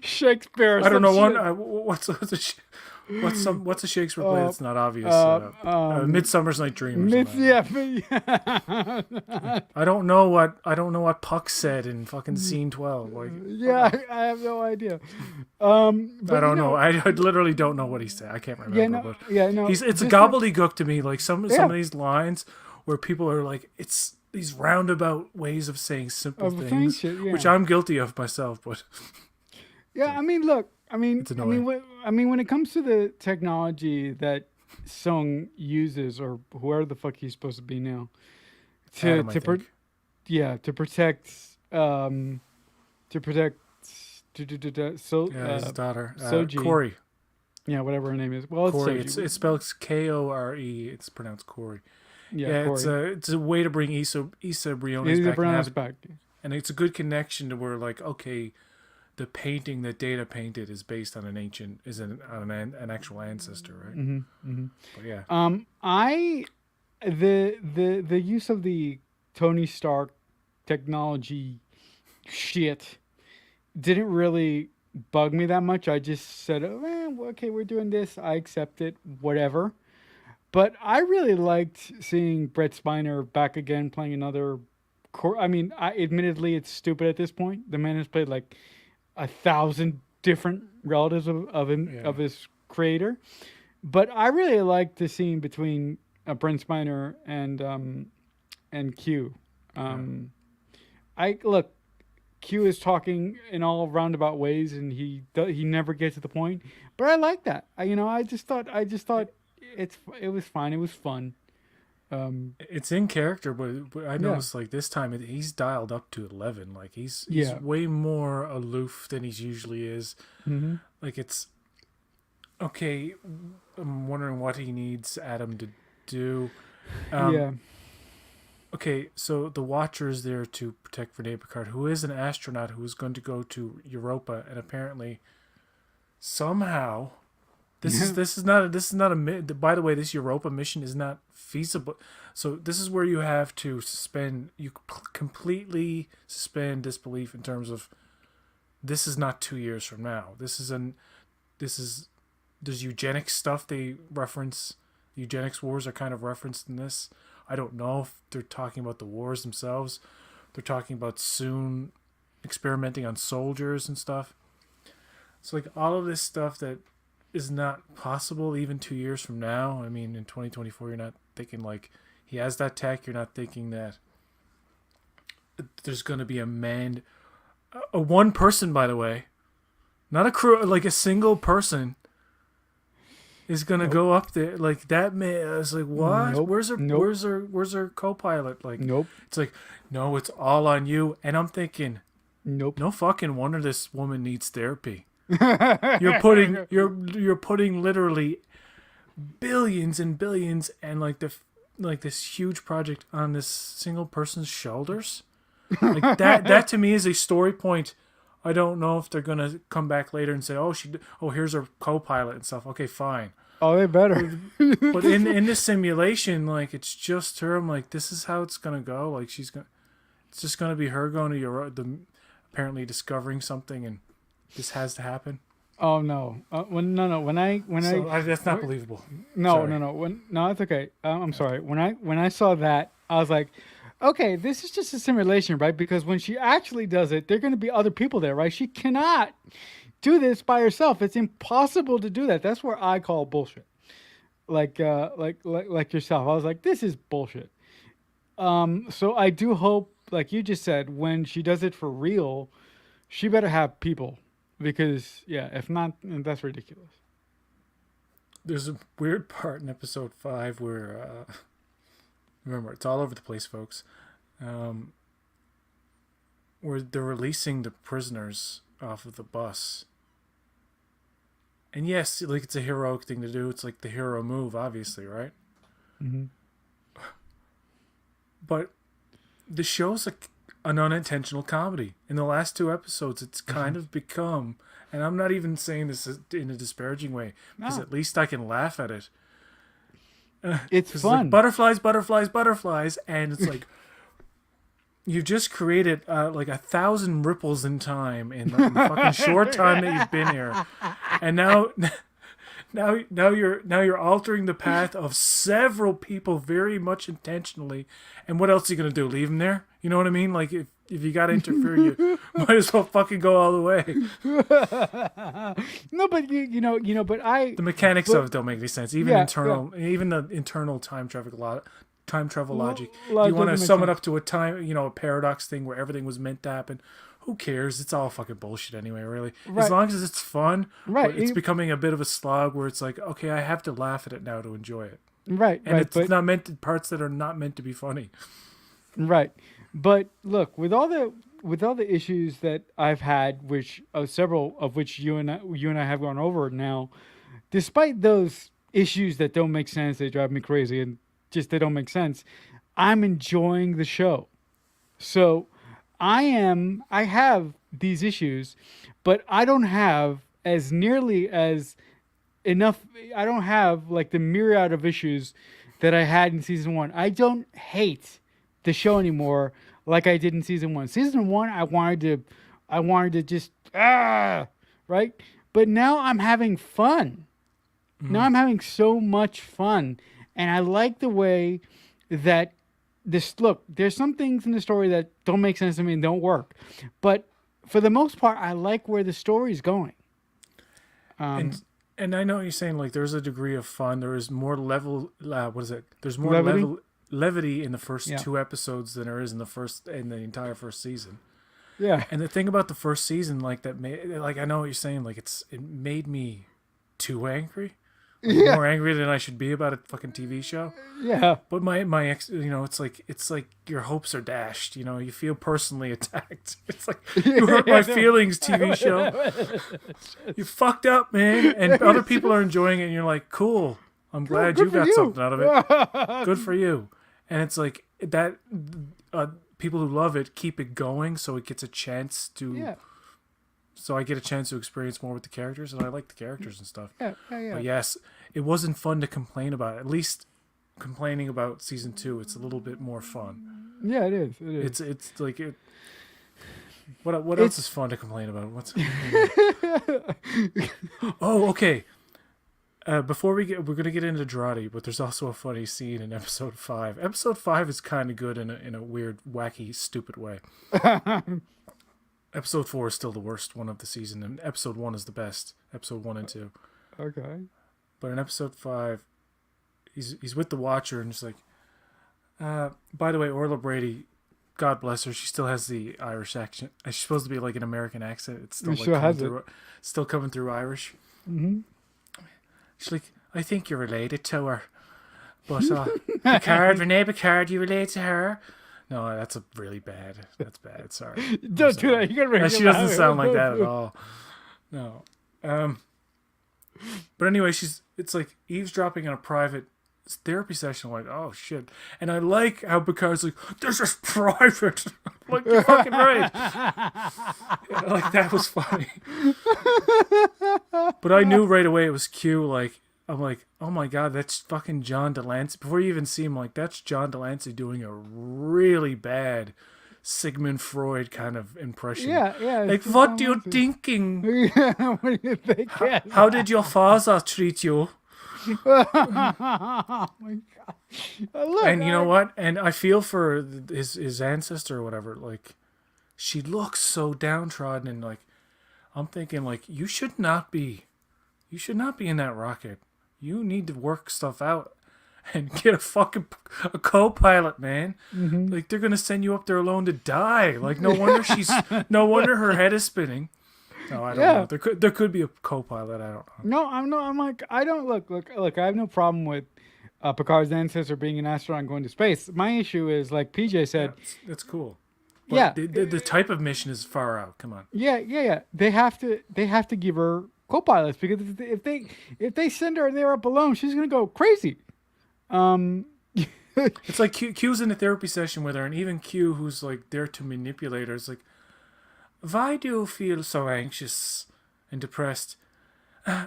Shakespeare. I don't know what's a Shakespeare play that's not obvious. Midsummer's Night Dream. Or something. I don't know what Puck said in fucking scene 12. Like, I have no idea. I don't know. I literally don't know what he said. I can't remember. It's a gobbledygook to me. Like some of these lines where people are like, it's these roundabout ways of saying simple things, which I'm guilty of myself. But I mean, look. When it comes to the technology that Sung uses, or whoever the fuck he's supposed to be now, to protect his daughter, Soji. Corey. Yeah, whatever her name is. Well, it's Corey. Soji. It's spelled Kore. It's pronounced Corey. Yeah, Corey. it's a way to bring Issa Briones back. And it's a good connection to where, like, okay, the painting that Data painted is based on an actual ancestor, right? Mm-hmm, mm-hmm. But yeah. The use of the Tony Stark technology shit didn't really bug me that much. I just said, okay, we're doing this. I accept it, whatever. But I really liked seeing Brett Spiner back again playing another. Admittedly, it's stupid at this point. The man has played like 1,000 different relatives of him, of his creator. But I really liked the scene between Brent Spiner and Q. Q is talking in all roundabout ways, and he never gets to the point. But I like that. I just thought it was fine. It was fun. It's in character, but I noticed like this time he's dialed up to 11. Like he's way more aloof than he usually is. Mm-hmm. Like it's okay. I'm wondering what he needs Adam to do. Okay, so the Watcher is there to protect Rene Picard, who is an astronaut who is going to go to Europa, and apparently, somehow, this is not a. By the way, this Europa mission is not feasible. So this is where you have to completely suspend disbelief in terms of this is not 2 years from now. There's eugenics stuff they reference. The eugenics wars are kind of referenced in this. I don't know if they're talking about the wars themselves. They're talking about soon experimenting on soldiers and stuff. So like all of this stuff that is not possible even 2 years from now. I mean, in 2024, you're not thinking like he has that tech. You're not thinking that there's going to be a one person, by the way, not a crew, like a single person is going to Nope. go up there like that. Man, I was like, what? Nope. Nope. Where's her co-pilot? Like, Nope. it's like, no, it's all on you. And I'm thinking, Nope. no fucking wonder this woman needs therapy. You're putting literally billions and billions and like this huge project on this single person's shoulders. Like that to me is a story point. I don't know if they're gonna come back later and say, oh, here's her co-pilot and stuff. Okay, fine. Oh, they better. But in this simulation, like it's just her. I'm like, this is how it's gonna go. Like it's just gonna be her going to apparently discovering something, and this has to happen. Oh no. When That's not believable. no Sorry. no no no, it's okay. I'm sorry. When I saw that, I was like, okay, this is just a simulation, right? Because when she actually does it, there are going to be other people there, right? She cannot do this by herself. It's impossible to do that. That's where I call bullshit. Like yourself, I was like, this is bullshit. So I do hope, like you just said, when she does it for real, she better have people, because yeah, if not, that's ridiculous. There's a weird part in episode 5 where remember, it's all over the place, folks. Where they're releasing the prisoners off of the bus. And yes, like it's a heroic thing to do. It's like the hero move, obviously, right? Mm-hmm. But the show's like an unintentional comedy. In the last 2 episodes, it's kind of become, and I'm not even saying this in a disparaging way, because No. at least I can laugh at it. It's It's fun. like butterflies, and it's like you've just created like 1,000 ripples in time in the fucking short time that you've been here, and now you're altering the path of several people very much intentionally. And what else are you gonna do? Leave them there? You know what I mean? Like if you gotta interfere, you might as well fucking go all the way. No, but but The mechanics of it don't make any sense. Even Yeah, even the internal time travel logic. Well, You want to doesn't make sum it sense. up to a time, a paradox thing where everything was meant to happen. Who cares? It's all fucking bullshit anyway, really. As Right. long as it's fun, Right. but it's becoming a bit of a slog where it's like, okay, I have to laugh at it now to enjoy it. Right, And right, it's but not meant to, parts that are not meant to be funny. right. But look, with all the issues that I've had, which several of which you and I have gone over now, despite those issues that don't make sense, they drive me crazy, and just they don't make sense, I'm enjoying the show. So I have these issues, but I don't have as nearly as enough. I don't have like the myriad of issues that I had in season 1. I don't hate the show anymore like I did in season 1. Season 1, I wanted to just right. But now I'm having fun. Now I'm having so much fun, and I like the way that there's some things in the story that don't make sense to me and don't work, but for the most part, I like where the story's going. And I know what you're saying, like there's a degree of fun. There is more level. What is it? There's more Levity? levity in the first Yeah. 2 episodes than there is in the entire first season. Yeah. And the thing about the first season, like I know what you're saying, like it made me too angry, Yeah. more angry than I should be about a fucking TV show. Yeah. But my ex, it's like your hopes are dashed. You feel personally attacked. It's like you hurt my feelings, TV show. You fucked up, man. And other people are enjoying it, and you're like, cool. I'm glad good you for got you. something out of it. Good for you. And it's like that. People who love it keep it going, so it gets a chance to. Yeah. So I get a chance to experience more with the characters, and I like the characters and stuff. Yeah. Yeah. But yes, it wasn't fun to complain about. At least complaining about season 2, it's a little bit more fun. Yeah. It is. It is. It's like it. What else is fun to complain about? Oh, okay. Before we're gonna get into Drawdy, but there's also a funny scene in episode 5. Episode 5 is kind of good in a weird, wacky, stupid way. Episode 4 is still the worst one of the season, and episode 1 is the best. Episode 1 and 2. Okay. But in episode 5, he's with the Watcher and it's like, by the way, Orla Brady, God bless her, she still has the Irish accent. She's supposed to be like an American accent. It's still She like sure coming has it. through, still coming through Irish. Mm-hmm. She's like, I think you're related to her, but Picard, Renee Picard, you related to her? No, that's a really bad. That's bad. Sorry. Don't do that. You gotta make She doesn't sound like that at all. No. But anyway, it's like eavesdropping on a private therapy session. I'm like, oh shit. And I like how Picard's like, this is private. I'm like, you're fucking right. Yeah, like, that was funny. But I knew right away it was Q. Like, I'm like, oh my god, that's fucking John Delancey. Before you even see him, like, that's John Delancey doing a really bad Sigmund Freud kind of impression. Yeah. Like, what do you thinking? Yeah, what do you think? How did your father treat you? Oh my god! Look, And you know what? And I feel for his ancestor or whatever. Like, she looks so downtrodden, and like, I'm thinking like, you should not be in that rocket. You need to work stuff out and get a co-pilot, man. Mm-hmm. Like, they're gonna send you up there alone to die. Like, no wonder her head is spinning. No, I don't know. There could be a co-pilot. I don't know. No, I'm like, I don't look. I have no problem with Picard's ancestor being an astronaut and going to space. My issue is, like PJ said, That's cool. But yeah, the type of mission is far out. Come on. yeah. They have to give her co-pilots, because if they send her there up alone, she's gonna go crazy. It's like Q's in a therapy session with her, and even Q, who's like there to manipulate her, is like, why do you feel so anxious and depressed?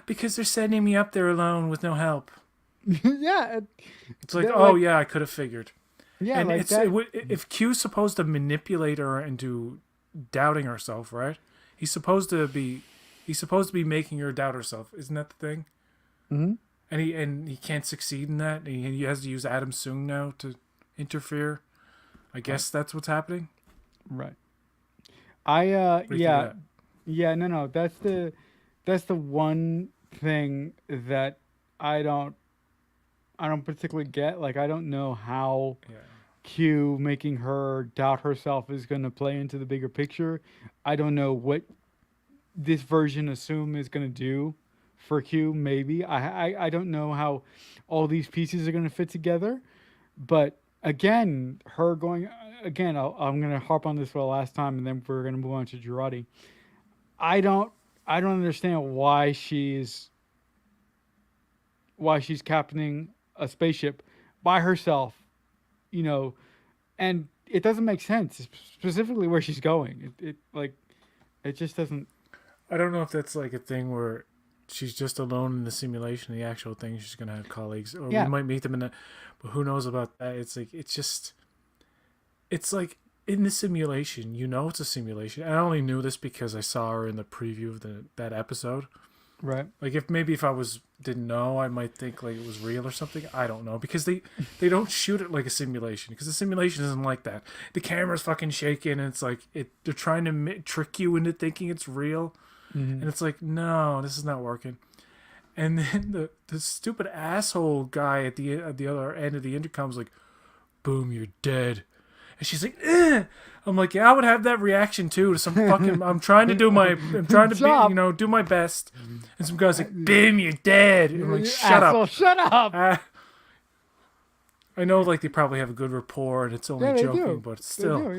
Because they're sending me up there alone with no help. Yeah. It's like, oh yeah, I could have figured. Yeah, and like if Q's supposed to manipulate her into doubting herself, right? He's supposed to be making her doubt herself. Isn't that the thing? Mm-hmm. And he can't succeed in that. He has to use Adam Soong now to interfere. I guess that's what's happening. Right. No, that's the one thing that I don't particularly get. Like, I don't know how Q making her doubt herself is going to play into the bigger picture. I don't know what this version assume is going to do for Q. Maybe I don't know how all these pieces are going to fit together, but again, her going again. I'm going to harp on this for the last time, and then we're going to move on to Girardi. I don't understand why she's captaining a spaceship by herself, and it doesn't make sense, specifically where she's going. It just doesn't. I don't know if that's like a thing where she's just alone in the simulation. The actual thing, she's gonna have colleagues, or we might meet them but who knows about that? It's like in the simulation, it's a simulation. I only knew this because I saw her in the preview of that episode. Right. Like, if I didn't know, I might think like it was real or something. I don't know, because they don't shoot it like a simulation, because the simulation isn't like that. The camera's fucking shaking, and it's like they're trying to trick you into thinking it's real. Mm-hmm. And it's like, no, this is not working. And then the stupid asshole guy at the other end of the intercom's like, boom, you're dead. And she's like, eh. I'm like, yeah, I would have that reaction too to some fucking. I'm trying to do my best. And some guy's like, boom, you're dead. And I'm like, shut up. I know, like, they probably have a good rapport and it's only joking, but still,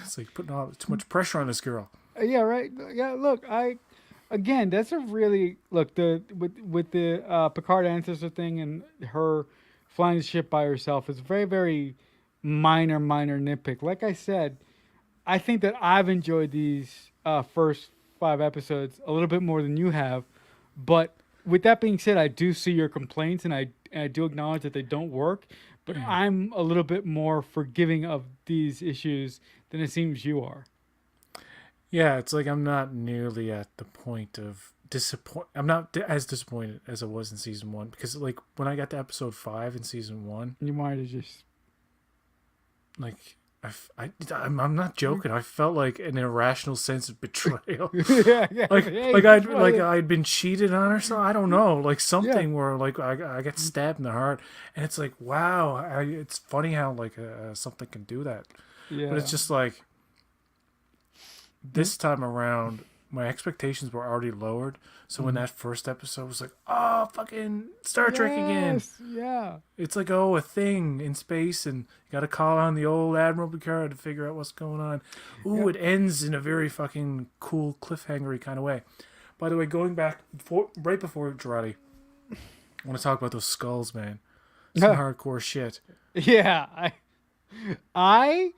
it's like putting too much pressure on this girl. Yeah, right. Yeah, look, that's a really with the Picard ancestor thing and her flying the ship by herself. It's very, very minor nitpick. Like I said, I think that I've enjoyed these first 5 episodes a little bit more than you have. But with that being said, I do see your complaints, and I do acknowledge that they don't work. But I'm a little bit more forgiving of these issues than it seems you are. Yeah, it's like I'm not nearly at the point of I'm not as disappointed as I was in season 1, because like when I got to episode 5 in season 1, you wanted to just like I'm not joking. I felt like an irrational sense of betrayal. Yeah, yeah. Hey, guess what? I'd been cheated on or so. I don't know, like Yeah, something where like I get stabbed in the heart, and it's like wow. It's funny how like something can do that, but it's yeah. just like this time around, my expectations were already lowered. So when Mhm. that first episode was like, oh, fucking Star Trek again. Yes, yeah, It's like, oh, a thing in space, and you got to call on the old Admiral Picard to figure out what's going on. Ooh, yeah. it ends in a very fucking cool cliffhangery kind of way. By the way, going back right before Girardi, I want to talk about those skulls, man. Some hardcore shit. Yeah, I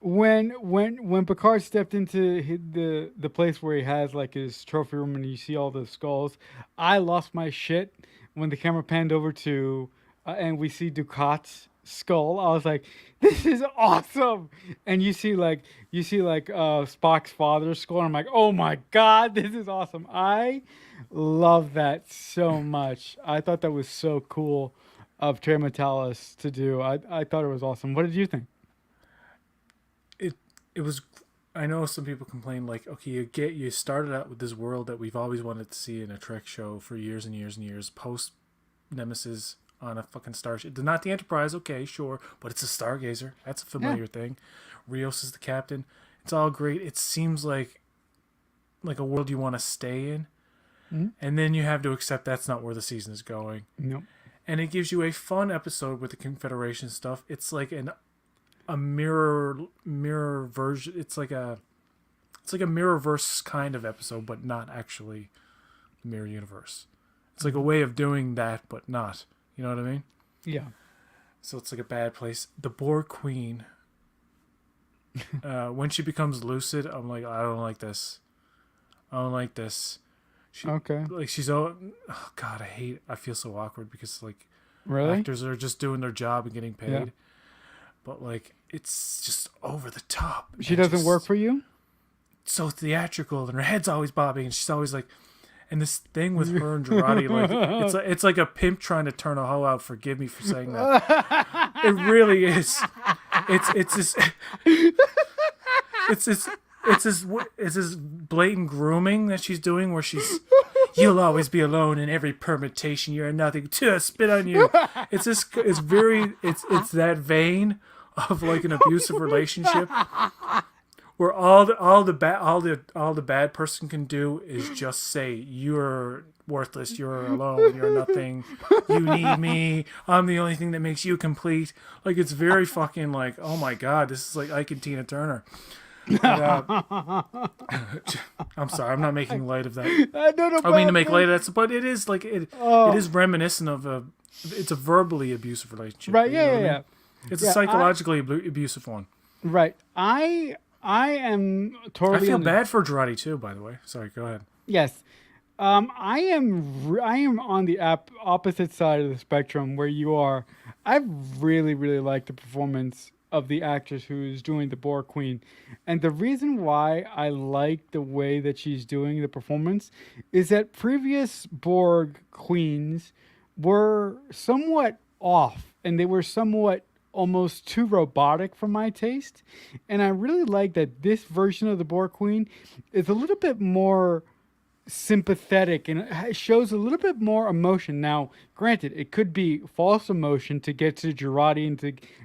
when Picard stepped into the place where he has like his trophy room and you see all the skulls, I lost my shit when the camera panned over to and we see Ducat's skull. I was like, "This is awesome!" And you see like Spock's father's skull. And I'm like, "Oh my god, this is awesome!" I love that so much. I thought that was so cool of Trey Metalis to do. I thought it was awesome. What did you think? It it was. I know some people complain like, okay, you started out with this world that we've always wanted to see in a Trek show for years and years and years. Post Nemesis on a fucking starship. Not the Enterprise, okay, sure, but it's a Stargazer. That's a Yeah. familiar thing. Rios is the captain. It's all great. It seems like a world you want to stay in, Mhm. and then you have to accept that's not where the season is going. Nope. And it gives you a fun episode with the Confederation stuff. It's like a mirror version. It's like a mirrorverse kind of episode, but not actually the mirror universe. It's like a way of doing that, but not. You know what I mean? Yeah. So it's like a bad place. The Borg Queen, when she becomes lucid, I'm like, I don't like this. I don't like this. She Okay. like she's oh god, I feel so awkward because like Really? actors are just doing their job and getting paid. Yeah. But like it's just over the top. She And doesn't work just for you? so theatrical, and her head's always bobbing, and she's always like, and this thing with her and Girardi, like it's like a pimp trying to turn a hoe out. Forgive me for saying that. It really is. It's this it's this it's this blatant grooming that she's doing where she's you'll always be alone in every permutation. You're nothing to spit on you. It's that vein of like an abusive relationship where all the bad person can do is just say you're worthless, you're alone, you're nothing, you need me, I'm the only thing that makes you complete. Like it's very fucking like, oh my god, this is like Ike and Tina Turner. But, I'm sorry, I'm not making light of that. I don't know. I mean to make light of that, but it is like it is reminiscent of it's a verbally abusive relationship. Right. You know Yeah. what I Yeah. mean? Yeah. It's Yeah, a psychologically abusive one. Right. I am I totally feel on the bad for Girardi too, by the way. Sorry, go ahead. yes. I am on the opposite side of the spectrum where you are. I really like the performance of the actress who is doing the Borg Queen, and the reason why I like the way that she's doing the performance is that previous Borg Queens were somewhat off, and they were somewhat almost too robotic for my taste, and I really like that this version of the Borg Queen is a little bit more sympathetic and it shows a little bit more emotion. Now, granted, it could be false emotion to get to Girardi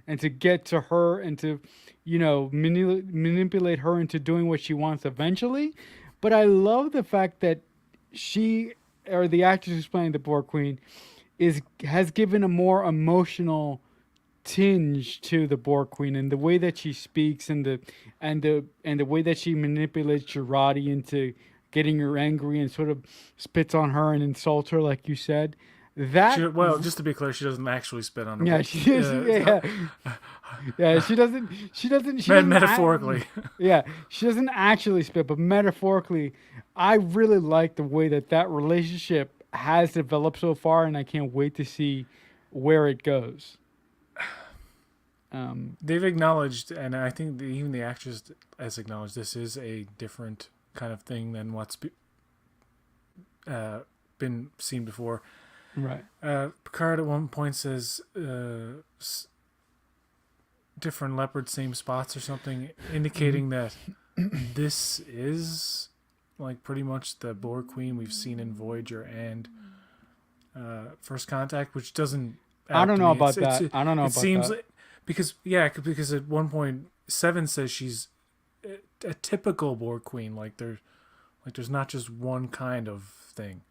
and to get to her and to, manipulate her into doing what she wants eventually. But I love the fact that she or the actress who's playing the Borg Queen has given a more emotional tinge to the Borg Queen and the way that she speaks and the way that she manipulates Girardi into getting her angry and sort of spits on her and insults her, like you said. Well, just to be clear, she doesn't actually spit on her. Yeah, she is. Yeah. She doesn't. She doesn't metaphorically. Yeah, she doesn't actually spit, but metaphorically, I really like the way that relationship has developed so far, and I can't wait to see where it goes. They've acknowledged, and I think even the actress has acknowledged, this is a different kind of thing than what's been seen before. Right. Picard at one point says different leopard same spots or something, indicating that this is like pretty much the Borg Queen we've seen in Voyager and First Contact, which doesn't. I don't To know me. about that. I don't know It about seems that. like, because at one point Seven says she's a typical Borg Queen, like there's not just one kind of thing.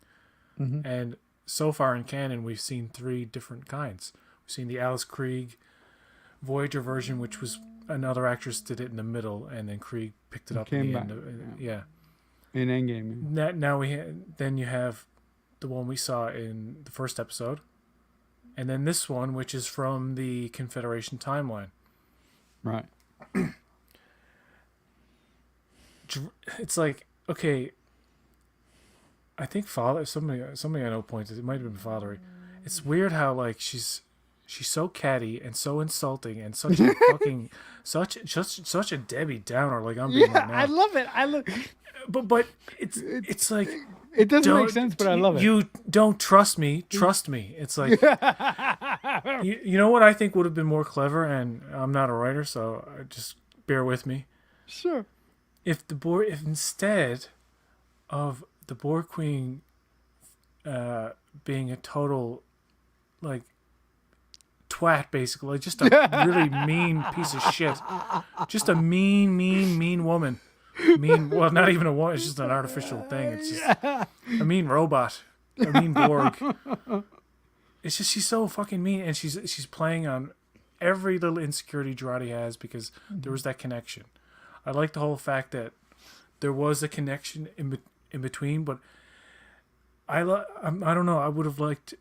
Mm-hmm. And so far in canon, we've seen 3 different kinds. We've seen the Alice Krieg Voyager version, which was another actress did it in the middle, and then Krieg picked it up in Came the back. end. Yeah. In Endgame. Yeah. Now then you have the one we saw in the first episode, and then this one, which is from the Confederation timeline. Right. It's like, okay, I think somebody I know pointed, it might have been Father. It's weird how like she's so catty and so insulting and such a fucking such a Debbie Downer, like I'm being right now. I love it. I love. But it's like, It doesn't make don't sense, but I love it. you don't trust me. Trust me. It's like you know what I think would have been more clever, and I'm not a writer, so just bear with me. Sure. If instead of the Borg Queen being a total like twat, basically, like just a really mean piece of shit, just a mean woman. Well, not even a woman, it's just an artificial thing. It's just a mean robot, a mean Borg. It's just she's so fucking mean, and she's playing on every little insecurity Girardi has because there was that connection. I like the whole fact that there was a connection in between, but I don't know. I would have liked,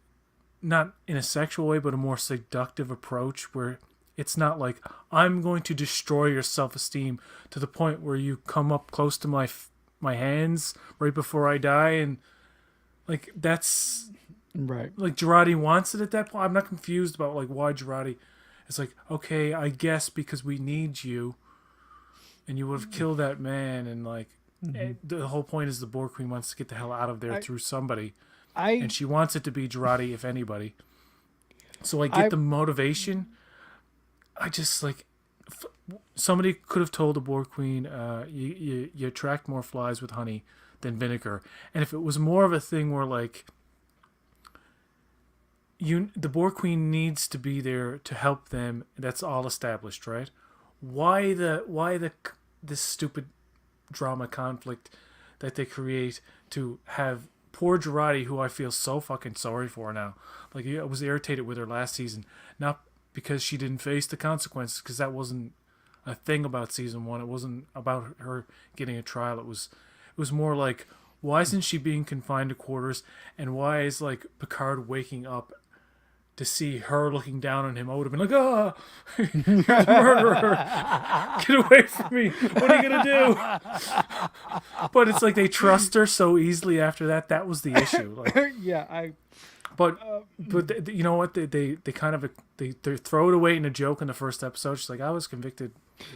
not in a sexual way, but a more seductive approach where it's not like, I'm going to destroy your self-esteem to the point where you come up close to my hands right before I die, and like that's right. Like Girardi wants it at that point. I'm not confused about like why Girardi. It's like, okay, I guess because we need you, and you would have killed that man, and like the whole point is the Borg Queen wants to get the hell out of there through somebody, and she wants it to be Girardi if anybody. So I get the motivation. I just like somebody could have told the Borg Queen, you attract more flies with honey than vinegar, and if it was more of a thing where like the Borg Queen needs to be there to help them, that's all established, right? Why this stupid drama conflict that they create to have poor Girardi, who I feel so fucking sorry for now. Like I was irritated with her last season, not because she didn't face the consequences, because that wasn't a thing about season 1. It wasn't about her getting a trial. It was more like, why isn't she being confined to quarters, and why is like Picard waking up to see her looking down on him? I would have been like, oh, you're the murderer. Get away from me. What are you going to do? But it's like they trust her so easily after that. That was the issue. Like, Yeah, But you know what? They kind of they throw it away in a joke in the first episode. She's like, I was convicted.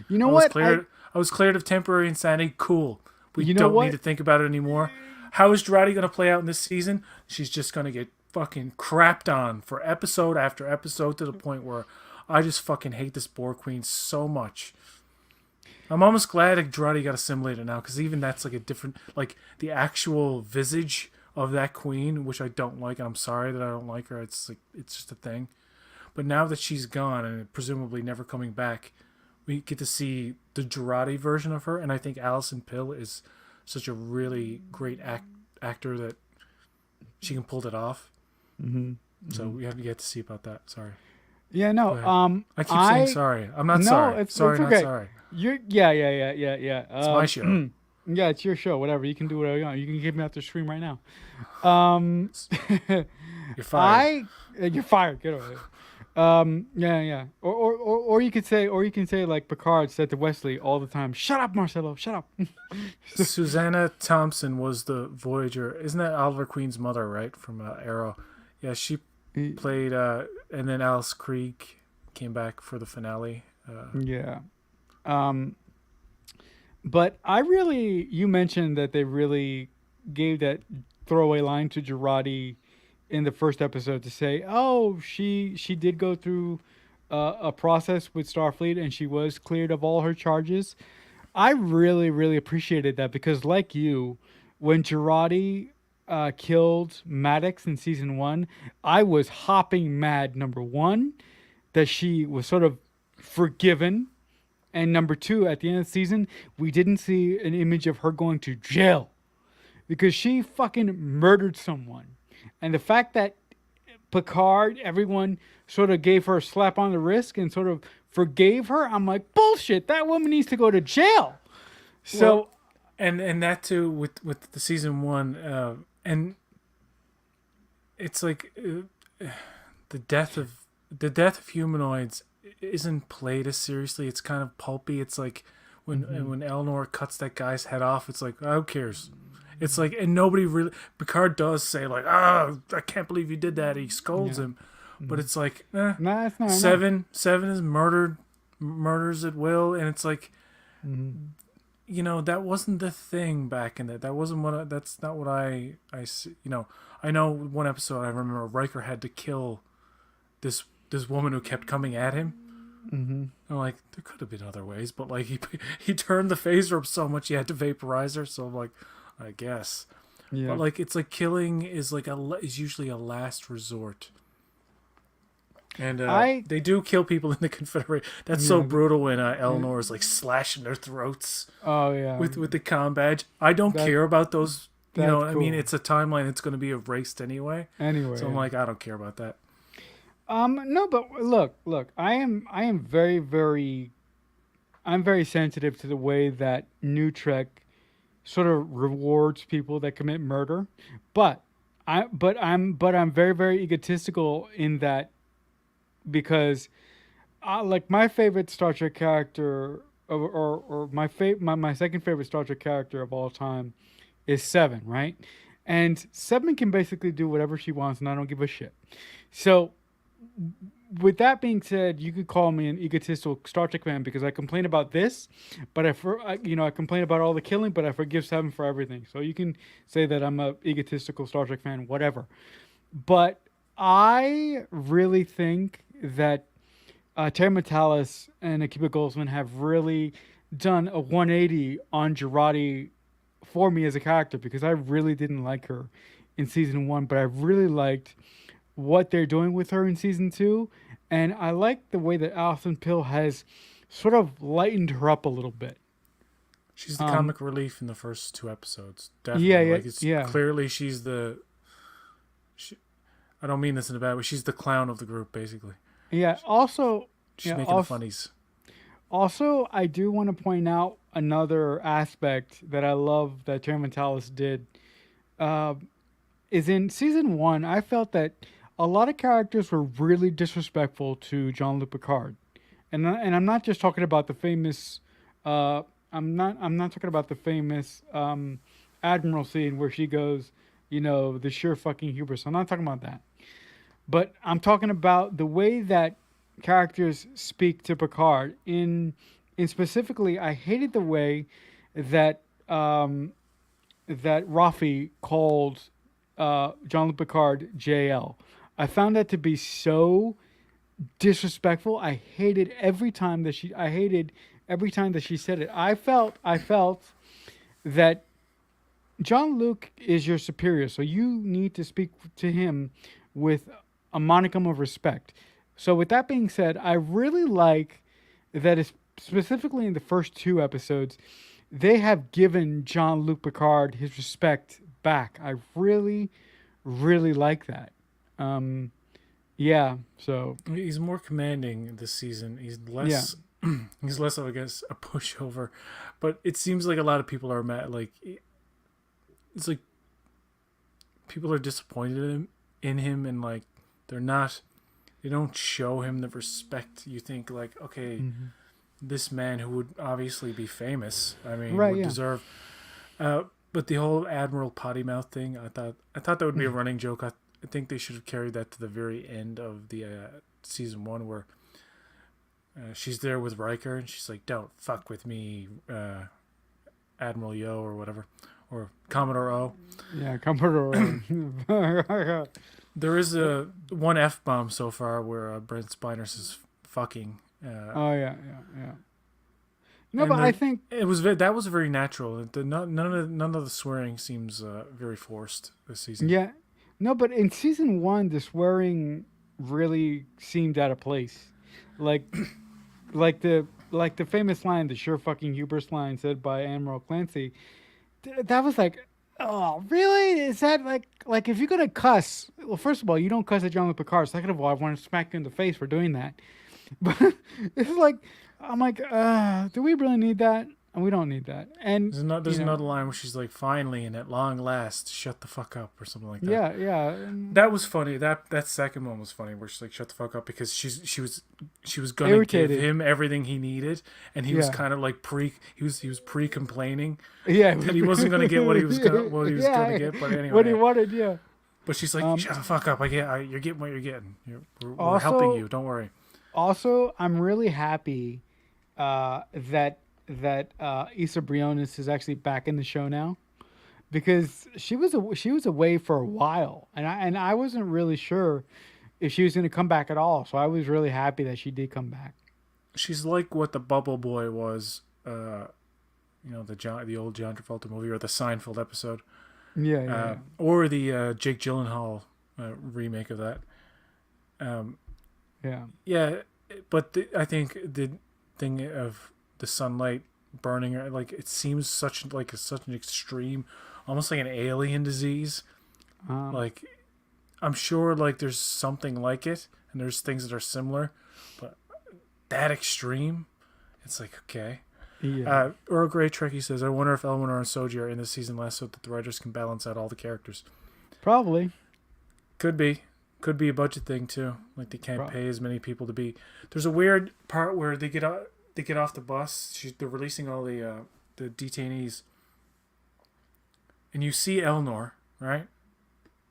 You know what? I was cleared of temporary insanity. Cool. We You know don't what? need to think about it anymore. How is Girardi going to play out in this season? She's just going to get fucking crapped on for episode after episode to the point where I just fucking hate this Borg Queen so much. I'm almost glad that Girardi got assimilated now, because even that's like a different, like the actual visage of that queen, which I don't like, and I'm sorry that I don't like her. It's like, it's just a thing. But now that she's gone and presumably never coming back, we get to see the Girardi version of her, and I think Alison Pill is such a really great actor that she can pull it off. Mm-hmm. So we have yet to see about that. Sorry. Yeah, no. I keep saying sorry. I'm not sorry. Sorry, it's okay. not sorry. Yeah. It's my show. Yeah, it's your show. Whatever, you can do whatever you want. You can get me off the stream right now. You're fired. You're fired. Get over there. Yeah. Or you can say like Picard said to Wesley all the time. Shut up, Marcelo. Shut up. Susanna Thompson was the Voyager. Isn't that Oliver Queen's mother, right? From Arrow. Yeah, she played, and then Alice Krieg came back for the finale. Yeah. But you mentioned that they really gave that throwaway line to Girardi in the first episode to say, oh, she did go through a process with Starfleet, and she was cleared of all her charges. I really, really appreciated that because, like you, when Girardi killed Maddox in season one, I was hopping mad. Number one, that she was sort of forgiven, and number two, at the end of the season, we didn't see an image of her going to jail because she fucking murdered someone. And the fact that Picard, everyone sort of gave her a slap on the wrist and sort of forgave her, I'm like, bullshit, that woman needs to go to jail. So, Well, and that too with the season one, and it's like the death of humanoids isn't played as seriously. It's kind of pulpy. It's like when Eleanor cuts that guy's head off. It's like, who cares? It's like, and nobody really. Picard does say like, "Ah, I can't believe you did that." He scolds him, but it's like, nah, it's not. Seven is murders at will, and it's like, that wasn't the thing back in that. That wasn't what. That's not what I see. I know one episode I remember Riker had to kill this woman who kept coming at him. Mm-hmm. I'm like, there could have been other ways, but like he turned the phaser up so much he had to vaporize her. So I'm like, I guess. Yeah. But like, it's like killing is like is usually a last resort. And they do kill people in the Confederate. That's so brutal when Eleanor is like slashing their throats. Oh yeah. With the comm badge. I don't care about those. You know, I mean, cool. it's a timeline. It's going to be erased anyway. So I'm like, I don't care about that. No, but look. I am very, very. I'm very sensitive to the way that New Trek sort of rewards people that commit murder, but I'm very, very egotistical in that because, like my favorite Star Trek character, or my second favorite Star Trek character of all time, is Seven, right? And Seven can basically do whatever she wants, and I don't give a shit. So with that being said, you could call me an egotistical Star Trek fan because I complain about this, but I complain about all the killing, but I forgive Seven for everything. So you can say that I'm a egotistical Star Trek fan, whatever. But I really think that Terry Matalas and Akiva Goldsman have really done a 180 on Girardi for me as a character because I really didn't like her in season one, but I really liked what they're doing with her in season two, and I like the way that Alison Pill has sort of lightened her up a little bit. She's the comic relief in the first two episodes. Definitely. Clearly she's I don't mean this in a bad way. She's the clown of the group, basically. Yeah. Also, she's making the funnies. Also, I do want to point out another aspect that I love that Terry Matalas did. Is in season one, I felt that a lot of characters were really disrespectful to Jean-Luc Picard, and I'm not just talking about the famous. I'm not talking about the famous Admiral scene where she goes, the sheer fucking hubris. I'm not talking about that, but I'm talking about the way that characters speak to Picard. In specifically, I hated the way that that Rafi called Jean-Luc Picard JL. I found that to be so disrespectful. I hated every time that she said it. I felt that Jean-Luc is your superior, so you need to speak to him with a monicum of respect. So with that being said, I really like that specifically in the first two episodes, they have given Jean-Luc Picard his respect back. I really, really like that. So he's more commanding this season. He's less he's less of, I guess, a pushover. But it seems like a lot of people are mad. Like, it's like people are disappointed in him, and like they don't show him the respect you think, like, okay, this man who would obviously be famous, would deserve. But the whole Admiral potty mouth thing, I thought that would be a running joke. I think they should have carried that to the very end of the season one, where she's there with Riker and she's like, "Don't fuck with me, Admiral Yo," or whatever, or Commodore O. Yeah, Commodore O. There is one F-bomb so far where Brent Spiner says fucking. Oh yeah. No, And but I think that was very natural. None of the swearing seems very forced this season. yeah, no, but in season one, the swearing really seemed out of place. Like like the famous line, the sure fucking hubris line said by Admiral Clancy. That was like, oh really? Is that like if you're gonna cuss? Well, first of all, you don't cuss at Jean-Luc Picard. Second of all, I want to smack you in the face for doing that. But it's like I'm like, do we really need that? And we don't need that. And There's another line where she's like, "Finally and at long last, shut the fuck up," or something like that. yeah. That was funny. That second one was funny, where she's like, "Shut the fuck up," because she was gonna Irritated. give him everything he needed, and he was Yeah. kind of like he was pre complaining Yeah, that he wasn't gonna get what he was gonna get. But anyway, what he wanted, yeah. but she's like, "Shut the fuck up! You're getting what you're getting. We're Also- helping you. Don't worry." Also, I'm really happy that Issa Briones is actually back in the show now, because she was away for a while, and I wasn't really sure if she was going to come back at all. So I was really happy that she did come back. She's like what the Bubble Boy was, the old John Travolta movie, or the Seinfeld episode, Yeah. or the Jake Gyllenhaal remake of that. Yeah. Yeah, but I think the thing of the sunlight burning her, like, it seems such an extreme, almost like an alien disease. Like, I'm sure like there's something like it, and there's things that are similar, but that extreme, it's like, okay. Yeah. Earl Grey Trekkie says, "I wonder if Elwynor and Soji are in this season less so that the writers can balance out all the characters." Probably. Could be a budget thing too. Like, they can't pay as many people to be. There's a weird part where they get off the bus. They're releasing all the detainees, and you see Elnor, right?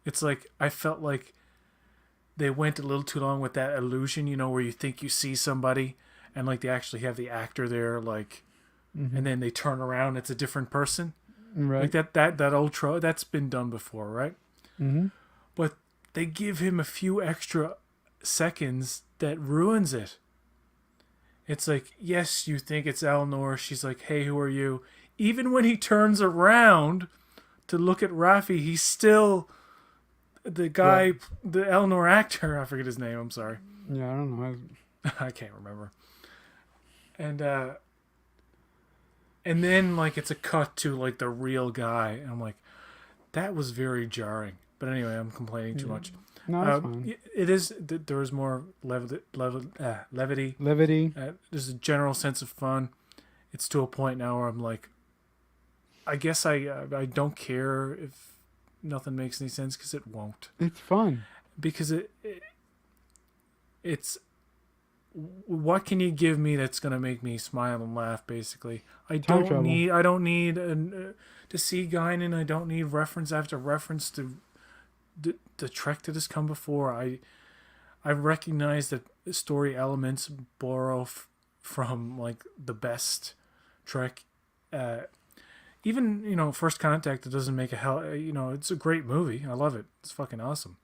It's like, I felt like they went a little too long with that illusion, where you think you see somebody, and like they actually have the actor there, like, and then they turn around, it's a different person. Right. Like that old trope, that's been done before, right? Mm-hmm. But they give him a few extra seconds that ruins it. It's like, yes, you think it's Elnor. She's like, "Hey, who are you?" Even when he turns around to look at Rafi, he's still the guy, Yeah. the Elnor actor. I forget his name. I'm sorry. Yeah, I don't know. I can't remember. And then like it's a cut to like the real guy, and I'm like, that was very jarring. But anyway, I'm complaining too much. No, that's fine. It is. There is more levity. Levity. There's a general sense of fun. It's to a point now where I'm like, I guess I don't care if nothing makes any sense, because it won't. It's fun. Because it's what can you give me that's gonna make me smile and laugh? Basically, I don't need to see Guinan. I don't need reference after reference to the Trek that has come before. I recognize that story elements borrow from like the best Trek. Even First Contact, it doesn't make it's a great movie. I love it. It's fucking awesome.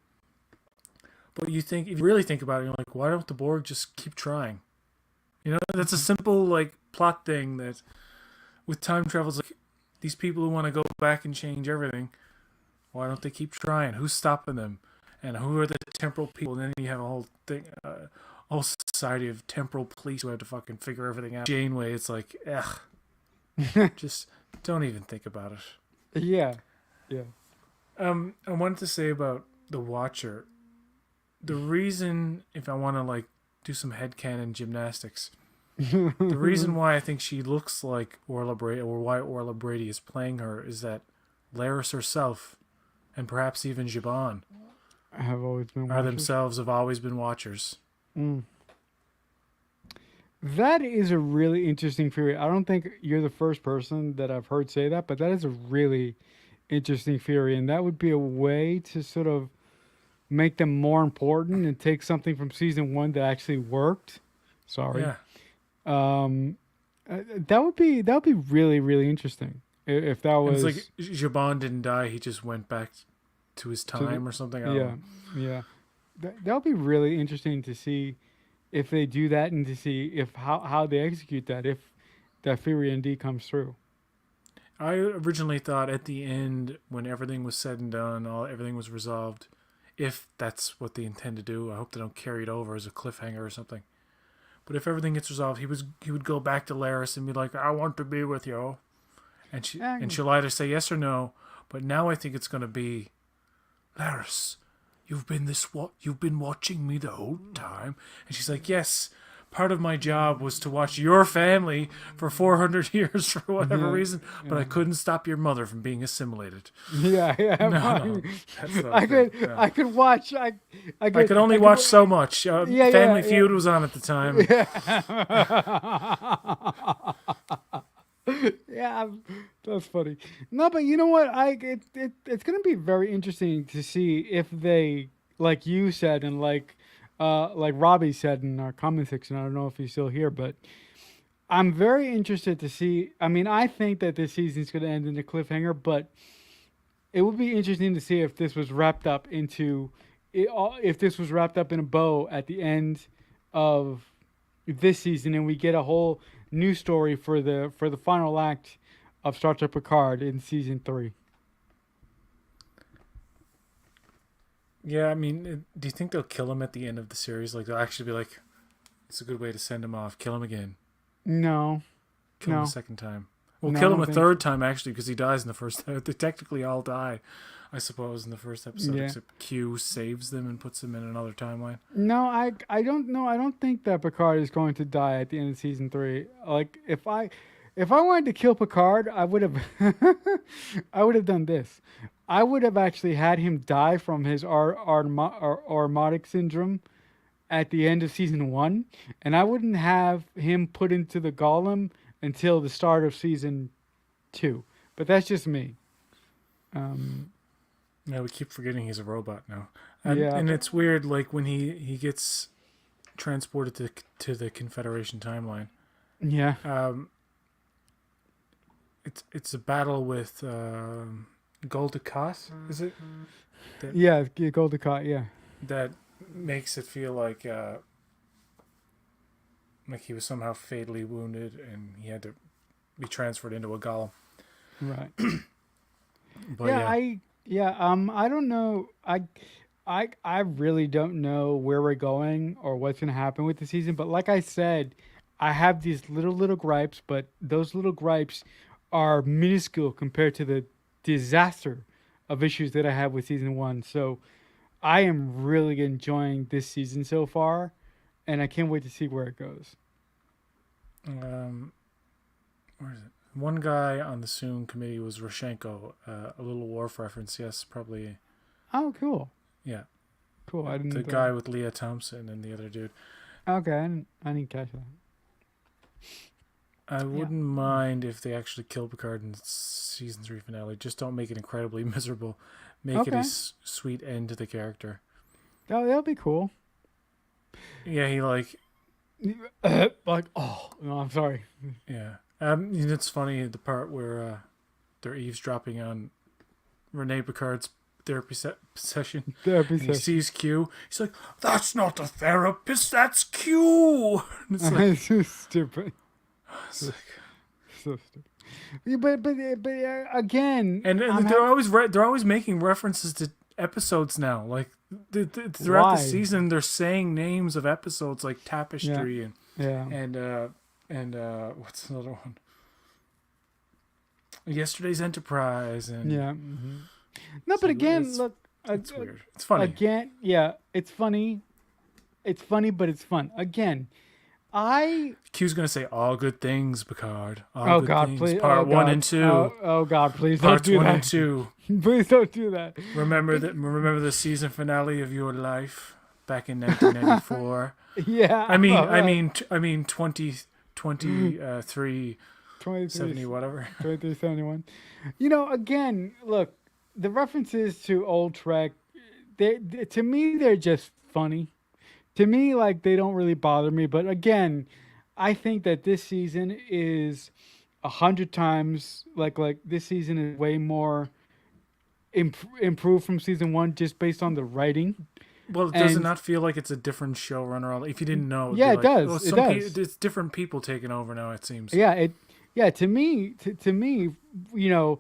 But if you really think about it, you're like, why don't the Borg just keep trying? That's a simple like plot thing that with time travel is like, these people who want to go back and change everything, why don't they keep trying? Who's stopping them? And who are the temporal people? And then you have a whole thing, a whole society of temporal police who have to fucking figure everything out. Janeway, it's like, ugh. Just don't even think about it. Yeah. I wanted to say about the Watcher. The reason, if I want to like do some headcanon gymnastics, the reason why I think she looks like Orla Brady, or why Orla Brady is playing her, is that Laris herself, and perhaps even Zhaban, have always been have always been Watchers. That is a really interesting theory. I don't think you're the first person that I've heard say that, but that is a really interesting theory, and that would be a way to sort of make them more important and take something from season one that actually worked. Sorry. Yeah. That would be really, really interesting if that was. It's like Zhaban didn't die; he just went back to his time or something. I don't know. Yeah. That would be really interesting to see if they do that and to see if how they execute that if that Fury ND comes through. I originally thought at the end, when everything was said and done, everything was resolved, if that's what they intend to do, I hope they don't carry it over as a cliffhanger or something. But if everything gets resolved, he would go back to Laris and be like, "I want to be with you," and she'll either say yes or no. But now I think it's going to be, "Laris, you've been watching me the whole time," and she's like, "Yes. Part of my job was to watch your family for 400 years for whatever reason, but I couldn't stop your mother from being assimilated." Yeah, No, that's not I could good. No. I could watch I I could only watch so much. Yeah, Family yeah. Feud was on at the time. Yeah, that's funny. No, but you know what? It's gonna be very interesting to see if they, like you said, and like Robbie said in our comment section. I don't know if he's still here, but I'm very interested to see. I mean, I think that this season's gonna end in a cliffhanger, but it would be interesting to see if this was wrapped up into, if this was wrapped up in a bow at the end of this season, and we get a whole new story for the final act of Star Trek Picard in season 3. Yeah, I mean, do you think they'll kill him at the end of the series? Like, they'll actually be like, it's a good way to send him off. Kill him again. No, Kill him no, a second time. Well, no, I kill him don't a think third time, actually, because he dies in the first time. They technically all die, I suppose, in the first episode, Yeah. except Q saves them and puts them in another timeline. no. I don't know. I don't think that Picard is going to die at the end of season 3. Like if I wanted to kill Picard, I would have I would have done this. I would have actually had him die from his Armatic syndrome at the end of season 1, and I wouldn't have him put into the golem until the start of season 2. But that's just me. Yeah, we keep forgetting he's a robot now. And, Yeah. and it's weird, like, when he gets transported to the Confederation timeline. Yeah. It's a battle with Goldacott, is it? Yeah, Goldacott, yeah. That makes it feel like he was somehow fatally wounded and he had to be transferred into a golem. Right. But I don't know. I really don't know where we're going or what's going to happen with the season, but like I said, I have these little gripes, but those little gripes are minuscule compared to the disaster of issues that I have with season 1. So I am really enjoying this season so far, and I can't wait to see where it goes. Where is it? One guy on the Soon committee was Roshenko, a little Worf reference. Yes, probably. Oh, cool. Yeah, Cool. I didn't. the guy with Leah Thompson and the other dude. Okay, I didn't catch that. I wouldn't mind if they actually kill Picard in season 3 finale. Just don't make it incredibly miserable. Make it a Okay. sweet end to the character. Oh, that'll be cool. Yeah, he like Like, oh no, I'm sorry. yeah. It's funny the part where they're eavesdropping on Renee Picard's therapy session. Therapy And he session. sees Q. He's like, "That's not a therapist. That's Q." And it's like, It's so stupid. it's like So stupid. Yeah, but again, and I'm they're always making references to episodes now. Like throughout Why? the season, they're saying names of episodes like Tapestry yeah. and what's another one? Yesterday's Enterprise and Yeah. Mm-hmm. No, So but again, it's- look. it's weird. It's funny. Again, yeah, it's funny. It's funny, but it's fun. Again, Q's gonna say all good things, Picard. All oh good God, things. please, Part oh, 1 God. and 2. Oh God, please don't Parts do 1 that. and 2. Please don't do that. Remember the season finale of your life back in 1994. Yeah. I mean, all right. 23 23, 70 whatever. 2371. You know, again, look, the references to old Trek, to me, they're just funny. To me, like, they don't really bother me. But again, I think that this season is 100 times, like this season is way more improved from season 1 just based on the writing. Well, does it And not feel like it's a different showrunner? If you didn't know, it'd yeah, be it like, does. oh, It does. it's different people taking over now. It seems. Yeah, yeah, to me, you know,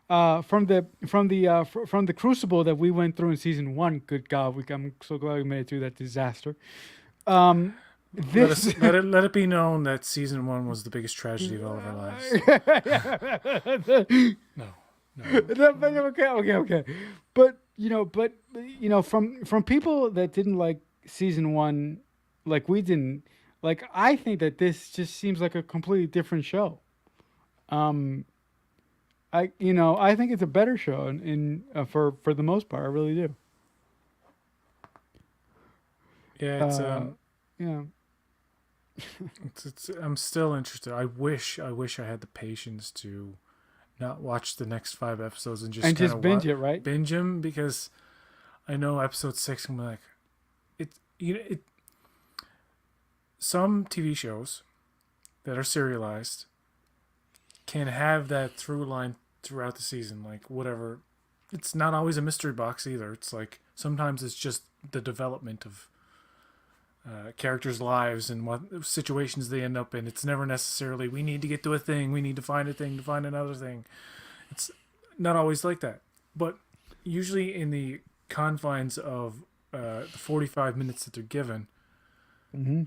from the crucible that we went through in season one. Good God, I'm so glad we made it through that disaster. Um, this Let it be known that season one was the biggest tragedy of all of our lives. No, no. Okay. But from people that didn't like season one, like we didn't, like I think that this just seems like a completely different show. Um, I think it's a better show for the most part. I really do. Yeah, Yeah, it's I'm still interested. I wish I had the patience to not watch the next 5 episodes and just and kind just of binge it, right? binge them, because I know episode 6 I'm like it. Some TV shows that are serialized can have that through line throughout the season, like whatever. It's not always a mystery box either. It's like sometimes it's just the development of characters' lives and what situations they end up in. It's never necessarily we need to get to a thing, we need to find a thing to find another thing. It's not always like that, but usually in the confines of the 45 minutes that they're given, Mm-hmm.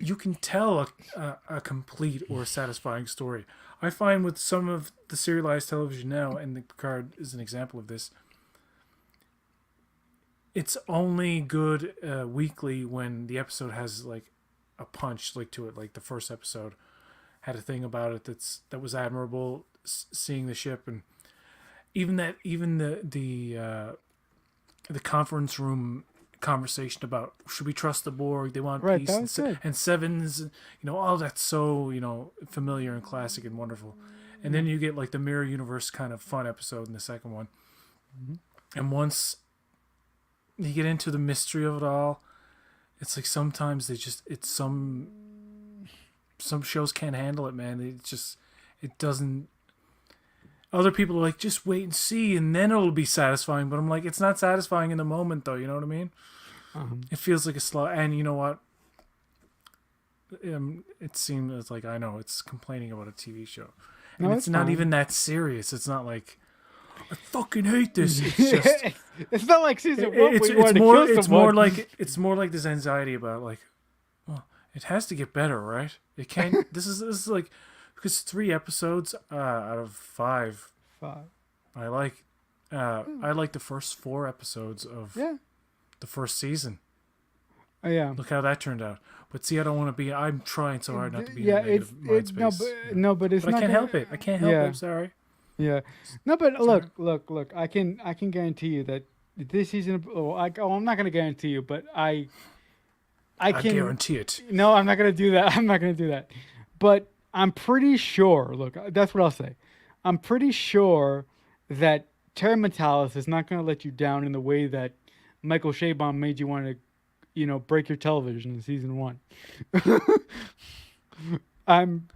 you can tell a complete or satisfying story. I find with some of the serialized television now, and the Picard is an example of this, it's only good weekly when the episode has like a punch like to it. Like the first episode had a thing about it that was admirable. Seeing the ship, and even the conference room conversation about should we trust the Borg? They want Right, peace, that was good. and sevens. All that's so familiar and classic and wonderful. And then you get like the mirror universe kind of fun episode in the second one. And once you get into the mystery of it all, it's like sometimes some shows can't handle it, man. It doesn't. Other people are like, just wait and see, and then it'll be satisfying. But I'm like, it's not satisfying in the moment, though. You know what I mean? It feels like a slow. And you know what? It seems like I know it's complaining about a TV show, and it's not fine. even that serious. It's not like I fucking hate this. It's just It's not like season one. it's where you wanted more to kill someone. it's more like this anxiety about like, well, it has to get better, right? It can't. This is like because 3 episodes out of 5 Fuck. I like the first 4 episodes of Yeah. the first season. Oh, yeah. Look how that turned out. But see, I don't want to be. I'm trying so hard not to be Yeah, in a negative mind space. but it's But not. I can't help it. I can't help it. I'm sorry. Yeah, no, but look. I can guarantee you that this season. I'm not going to guarantee you, but I can guarantee it. No, I'm not going to do that. I'm not going to do that. But I'm pretty sure. Look, that's what I'll say. I'm pretty sure that Terry Metalis is not going to let you down in the way that Michael Chabon made you want to, break your television in season 1. I'm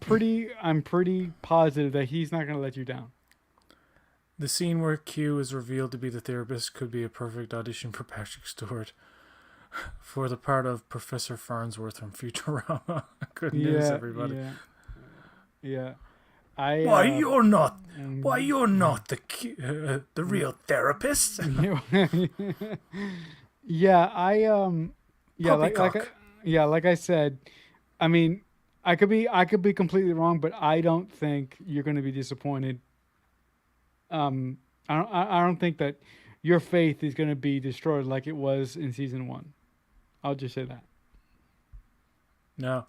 pretty positive that he's not going to let you down. The scene where Q is revealed to be the therapist could be a perfect audition for Patrick Stewart for the part of Professor Farnsworth from Futurama. Good news, everybody. Yeah. Why you're not the real therapist? Like I said, I mean, I could be completely wrong, but I don't think you're going to be disappointed. I don't think that your faith is going to be destroyed like it was in season 1. I'll just say that. No,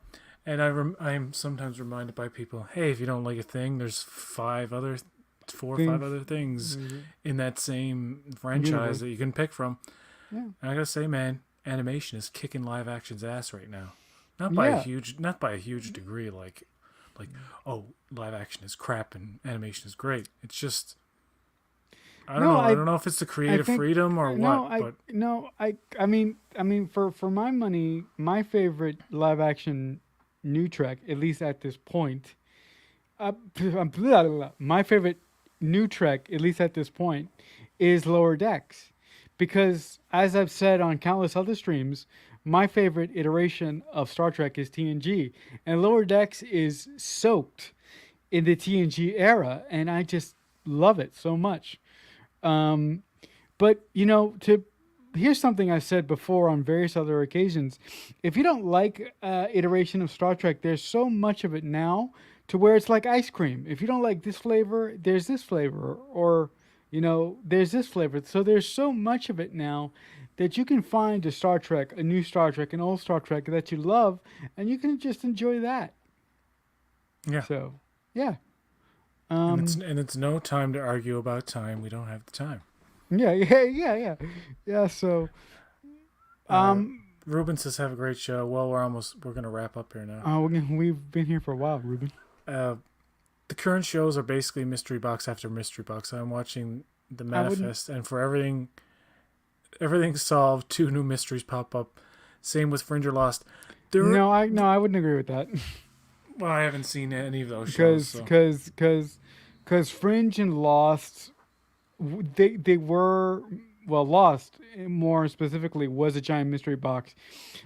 and I am sometimes reminded by people, hey, if you don't like a thing, there's 4 or 5 other things in that same franchise that you can pick from. Yeah. And I gotta say, man, animation is kicking live action's ass right now. Not by a huge degree. Like, oh, live action is crap and animation is great. It's just, I don't know. I don't know if it's the creative freedom or what. I mean, for my money, my favorite live action new Trek, at least at this point, my favorite new Trek, at least at this point, is Lower Decks, because as I've said on countless other streams, my favorite iteration of Star Trek is TNG, and Lower Decks is soaked in the TNG era, and I just love it so much. Um, but to here's something I've said before on various other occasions: if you don't like iteration of Star Trek, there's so much of it now to where it's like ice cream. If you don't like this flavor, there's this flavor, or there's this flavor. So there's so much of it now that you can find a Star Trek, a new Star Trek, an old Star Trek that you love, and you can just enjoy that. Yeah. So, yeah. It's no time to argue about time. We don't have the time. Yeah. So, Ruben says have a great show. Well, we're gonna wrap up here now. we've been here for a while, Ruben. The current shows are basically mystery box after mystery box. I'm watching The Manifest, and for everything's solved, 2 new mysteries pop up. Same with Fringe or Lost. No, I wouldn't agree with that. Well, I haven't seen any of those shows. Because Fringe and Lost, they were, well, Lost more specifically was a giant mystery box,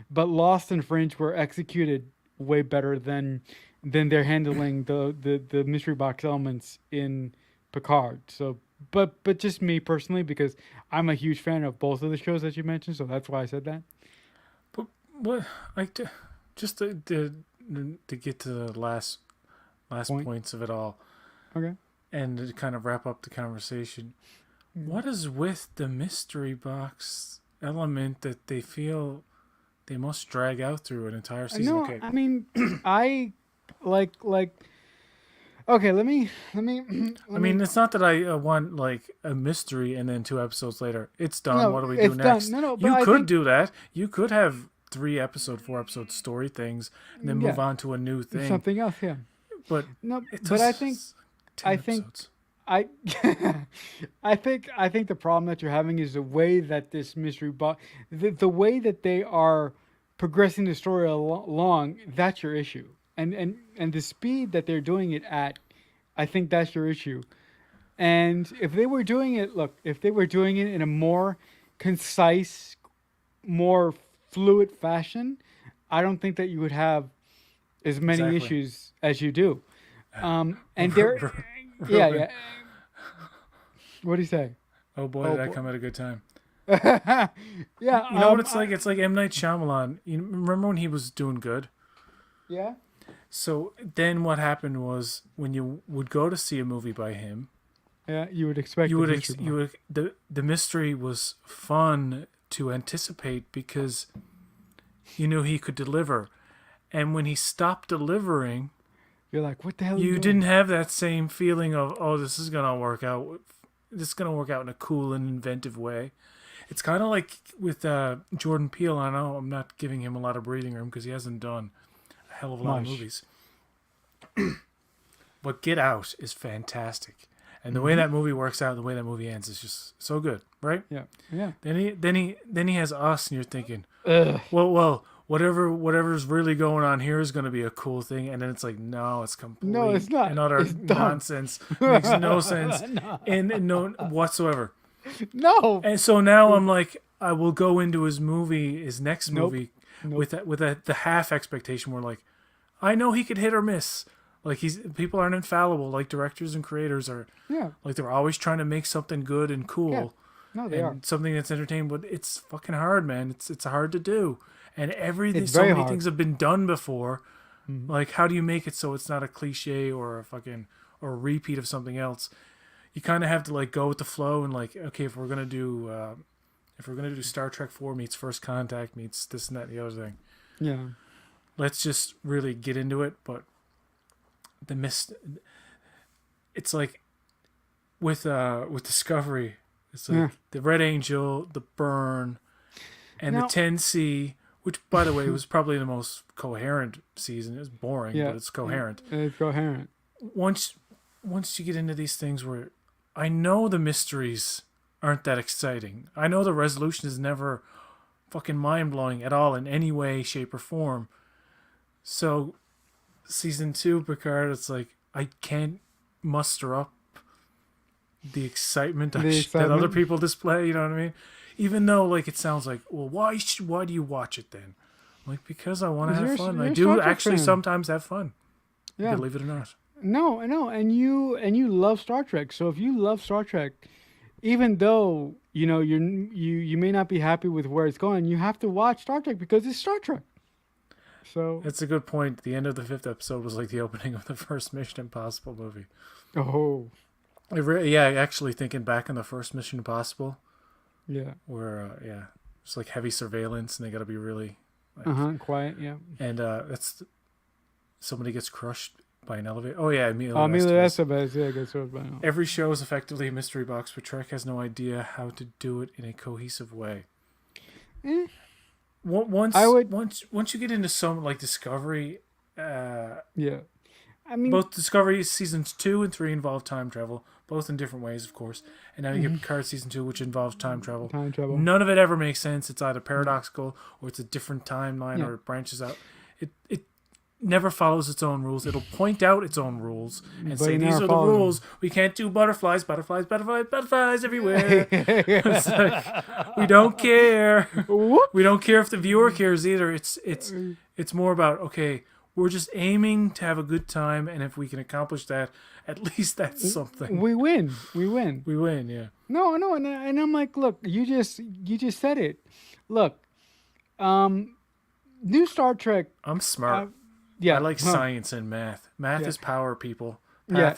but Lost and Fringe were executed way better than they're handling the mystery box elements in Picard. So, but just me personally, because I'm a huge fan of both of the shows that you mentioned, so that's why I said that. But what just to get to the last points of it all. Okay. And to kind of wrap up the conversation, what is with the mystery box element that they feel they must drag out through an entire season? No, Okay. I mean, I like. Okay, let me. I mean, it's not that I want like a mystery and then 2 episodes later it's done. No, what do we do next? No, you could do that. You could have 4 episode story things and then move on to a new thing. Something else, yeah. But no, but I think episodes. I think the problem that you're having is the way that this mystery box, the way that they are progressing the story along. That's your issue, and the speed that they're doing it at, I think that's your issue. And if they were doing it, in a more concise, more fluid fashion, I don't think that you would have as many issues as you do. And there, yeah. What do you say? Oh boy, did I come at a good time. Yeah. You know what it's like? It's like M. Night Shyamalan. You remember when he was doing good? Yeah. So then what happened was when you would go to see a movie by him, yeah, you would expect the mystery was fun to anticipate because you knew he could deliver. And when he stopped delivering, you're like, what the hell? You didn't have that same feeling of, oh, this is gonna work out. This is gonna work out in a cool and inventive way. It's kind of like with Jordan Peele. I know I'm not giving him a lot of breathing room because he hasn't done a hell of a lot of movies. But Get Out is fantastic, and the way that movie works out, the way that movie ends, is just so good, right? Yeah. Then he has Us, and you're thinking, Ugh. well. Whatever's really going on here is going to be a cool thing, and then it's like, no, it's complete No, it's not. and utter nonsense. Makes no sense and no whatsoever. No. And so now I'm like, I will go into his next movie, with the half expectation. Where like, I know he could hit or miss. Like people aren't infallible. Like directors and creators are. Yeah. Like they're always trying to make something good and cool. Yeah. No, they are something that's entertaining, but it's fucking hard, man. It's hard to do. And so many things have been done before. Mm-hmm. Like, how do you make it so it's not a cliche or a repeat of something else? You kind of have to like go with the flow and like, okay, if we're gonna do Star Trek 4 meets First Contact meets this and that and the other thing, yeah, let's just really get into it. But it's like with Discovery, it's like the Red Angel, the Burn, and the 10C. Which, by the way, was probably the most coherent season. It's boring, but it's coherent. It's coherent. Once you get into these things where I know the mysteries aren't that exciting. I know the resolution is never fucking mind-blowing at all in any way, shape, or form. So, season 2, Picard, it's like, I can't muster up the excitement The that other excitement. people display. You know what I mean? Even though like it sounds like, well, why do you watch it then? I'm like, because I want to 'Cause have fun. I you're a Star do Trek actually fan. sometimes have fun, Yeah. believe it or not. No, I know, and you love Star Trek. So if you love Star Trek, even though you may not be happy with where it's going, you have to watch Star Trek because it's Star Trek. So That's a good point. The end of the 5th episode was like the opening of the first Mission Impossible movie. oh Yeah, actually thinking back on the first Mission Impossible, yeah, where it's like heavy surveillance and they got to be really like, quiet, yeah. and somebody gets crushed by an elevator. Oh yeah, Oh, Emilio Mila Estevez. Estevez, yeah, I guess so. By now. Every show is effectively a mystery box, but Trek has no idea how to do it in a cohesive way. Eh, Once I would, once you get into some like Discovery, yeah. I mean, both Discovery seasons 2 and 3 involve time travel, both in different ways, of course. And now you get Picard season 2, which involves time travel. time travel. None of it ever makes sense. It's either paradoxical or it's a different timeline Yeah. or it branches out. It never follows its own rules. It'll point out its own rules and But say it these never are the follows them." rules. We can't do butterflies everywhere. It's like, we don't care. Whoop. We don't care if the viewer cares either. It's more about, okay, we're just aiming to have a good time, and if we can accomplish that, at least that's something. We win. We win. We win, yeah. No, no, and I'm like, look, you just said it. Look, new Star Trek. I'm smart. Yeah, I like huh, science and math. Math Yeah. is power, people. Yeah.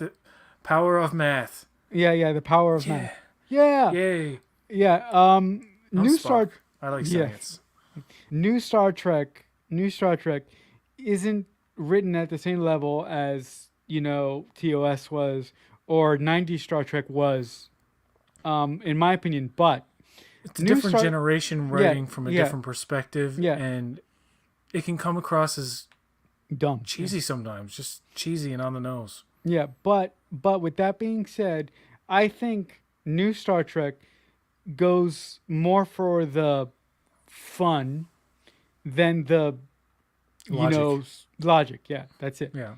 Power of math. Yeah, the power of Yeah. man. Yeah, Yay. yeah. I'm New Spock. Star, I like Yeah. science. new Star Trek, isn't written at the same level as TOS was or '90s Star Trek was, in my opinion. But It's a New different Star- generation Yeah, writing from a yeah. different perspective, Yeah. and it can come across as dumb. cheesy sometimes, just cheesy and on the nose. Yeah, but with that being said, I think new Star Trek goes more for the fun than the Logic. logic. Yeah, that's it. Yeah.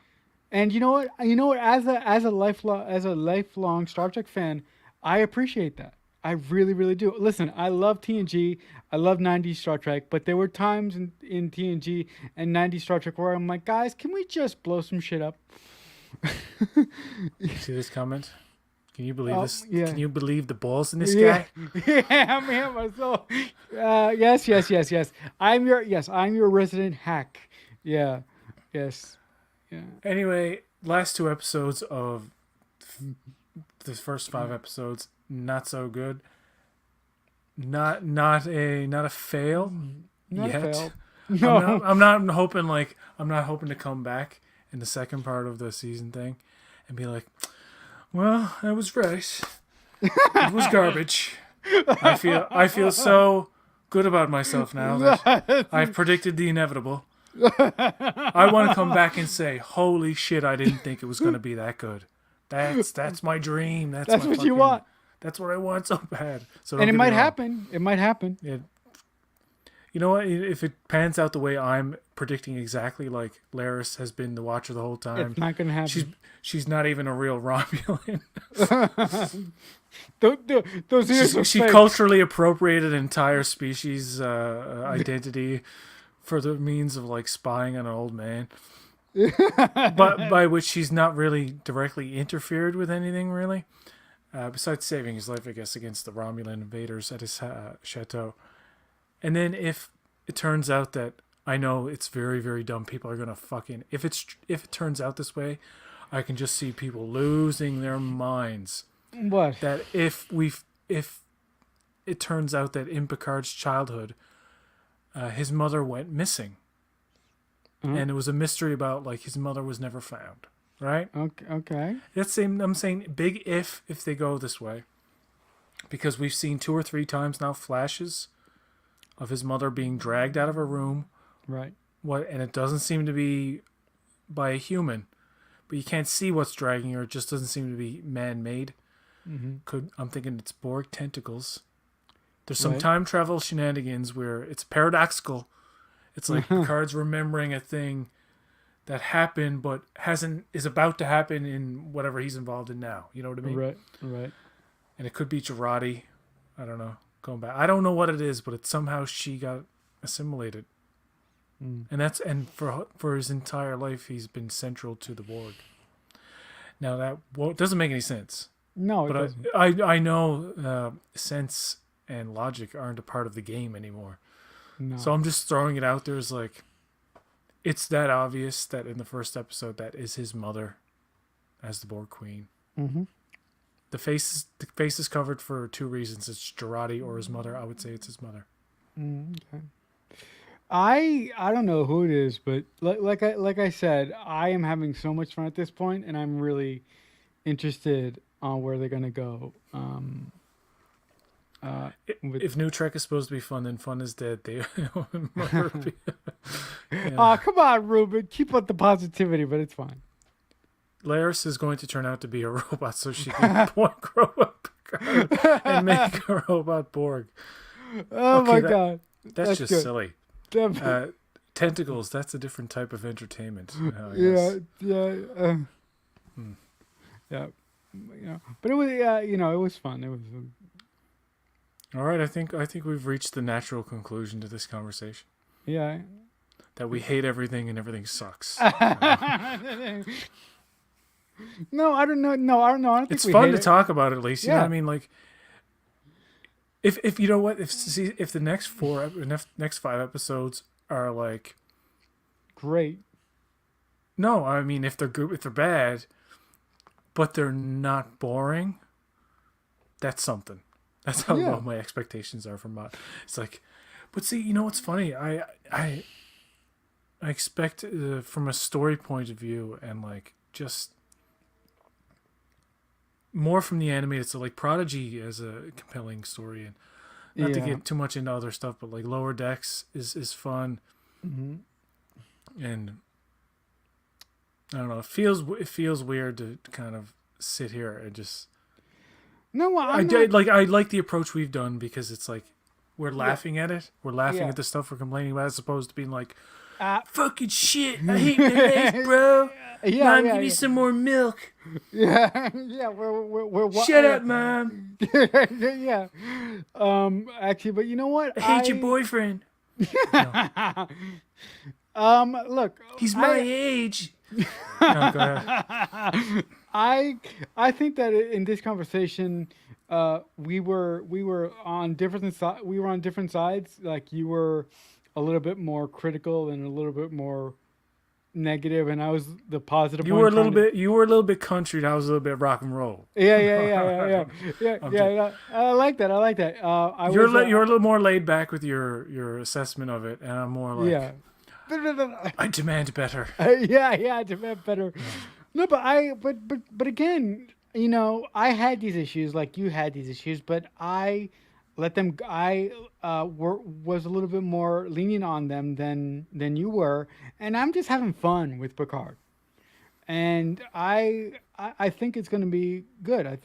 And you know what? As a lifelong Star Trek fan, I appreciate that. I really, really do. Listen, I love TNG. I love '90s Star Trek, but there were times in TNG and '90s Star Trek where I'm like, guys, can we just blow some shit up? See this comment? Can you believe this? yeah. Can you believe the balls in this Yeah, guy? yeah, man, myself. Yes. I'm your resident hack. Yeah, yes, yeah. Anyway, last 2 episodes of the first 5 episodes, not so good. Not a fail Not yet. failed. No, I'm not hoping to come back in the second part of the season thing and be like, well, I was right. It was garbage. I feel so good about myself now that I've predicted the inevitable. I want to come back and say, holy shit, I didn't think it was going to be that good. That's my dream. That's that's my what you fucking- want, That's what I want so bad. So and don't it get might me wrong. happen. It might happen. You know what? If it pans out the way I'm predicting exactly, like Laris has been the Watcher the whole time, It's not gonna happen. she's not even a real Romulan. Those ears are She fake. culturally appropriated an entire species identity for the means of like spying on an old man. But by which she's not really directly interfered with anything, really. Besides saving his life, I guess, against the Romulan invaders at his chateau. And then if it turns out that, I know it's very, very dumb, people are gonna fucking, if it turns out this way, I can just see people losing their minds. What? That if it turns out that in Picard's childhood, his mother went missing, and it was a mystery about like his mother was never found. Right? Okay. I'm saying big if they go this way, because we've seen 2 or 3 times now flashes of his mother being dragged out of her room. Right. And it doesn't seem to be by a human, but you can't see what's dragging her. It just doesn't seem to be man-made. I'm thinking it's Borg tentacles. There's some Right. time travel shenanigans where it's paradoxical. It's like Picard's remembering a thing that happened but is about to happen in whatever he's involved in now. You know what I mean? Right. and it could be Girardi. I don't know. Going back, I don't know what it is, but it's somehow she got assimilated, and for his entire life he's been central to the Borg. Now that doesn't make any sense. No, it But doesn't. I know sense and logic aren't a part of the game anymore. No. So I'm just throwing it out there as like, it's that obvious that in the first episode that is his mother as the Borg Queen. Mm-hmm. The face is covered for two reasons. It's Girardi or his mother. I would say it's his mother. Okay. I don't know who it is, but like I said, I am having so much fun at this point, and I'm really interested on where they're gonna go. If New Trek is supposed to be fun, then fun is dead. They Oh, come on, Ruben, keep up the positivity, but it's fine. Laris is going to turn out to be a robot, so she can grow up Picard and make a robot Borg. Oh Okay, my that- god, That's just good. silly. Tentacles, that's a different type of entertainment. I Yeah, guess. yeah, yeah. But it was, it was fun. It was. All right, I think we've reached the natural conclusion to this conversation. Yeah. That we hate everything and everything sucks. No, I don't know. No, I don't know. I don't think It's we fun hate to it. talk about at least. You know Yeah. what I mean? Like, if you know what, if the next next 5 episodes are like, Great. no, I mean if they're good, if they're bad, but they're not boring, that's something. That's how Yeah. low my expectations are from my. It's like, but see, you know what's funny? I expect from a story point of view and like just more from the animated. So like Prodigy as a compelling story, and not to Yeah. get too much into other stuff, but like Lower Decks is fun, and I don't know. It feels weird to kind of sit here and just. No, I like the approach we've done because it's like we're laughing at it. We're laughing Yeah. at the stuff we're complaining about, as opposed to being like, Uh, fucking shit, I hate my life, bro. yeah, Mom, yeah, give me yeah. some more milk. Yeah, yeah. We're Shut up, Mom. Yeah. Actually, but you know what? I hate your boyfriend. Look. He's my age. No, go ahead. I think that in this conversation, we were on different sides. Like you were a little bit more critical and a little bit more negative, and I was the positive. You one were a trying little bit country, and I was a little bit rock and roll. Yeah. I'm joking. I like that. You're a little more laid back with your assessment of it, and I'm more like, yeah. I demand better. I demand better. No, but again, I had these issues like you had these issues, but I let them. Was a little bit more lenient on them than you were, and I'm just having fun with Picard, and I think it's going to be good. I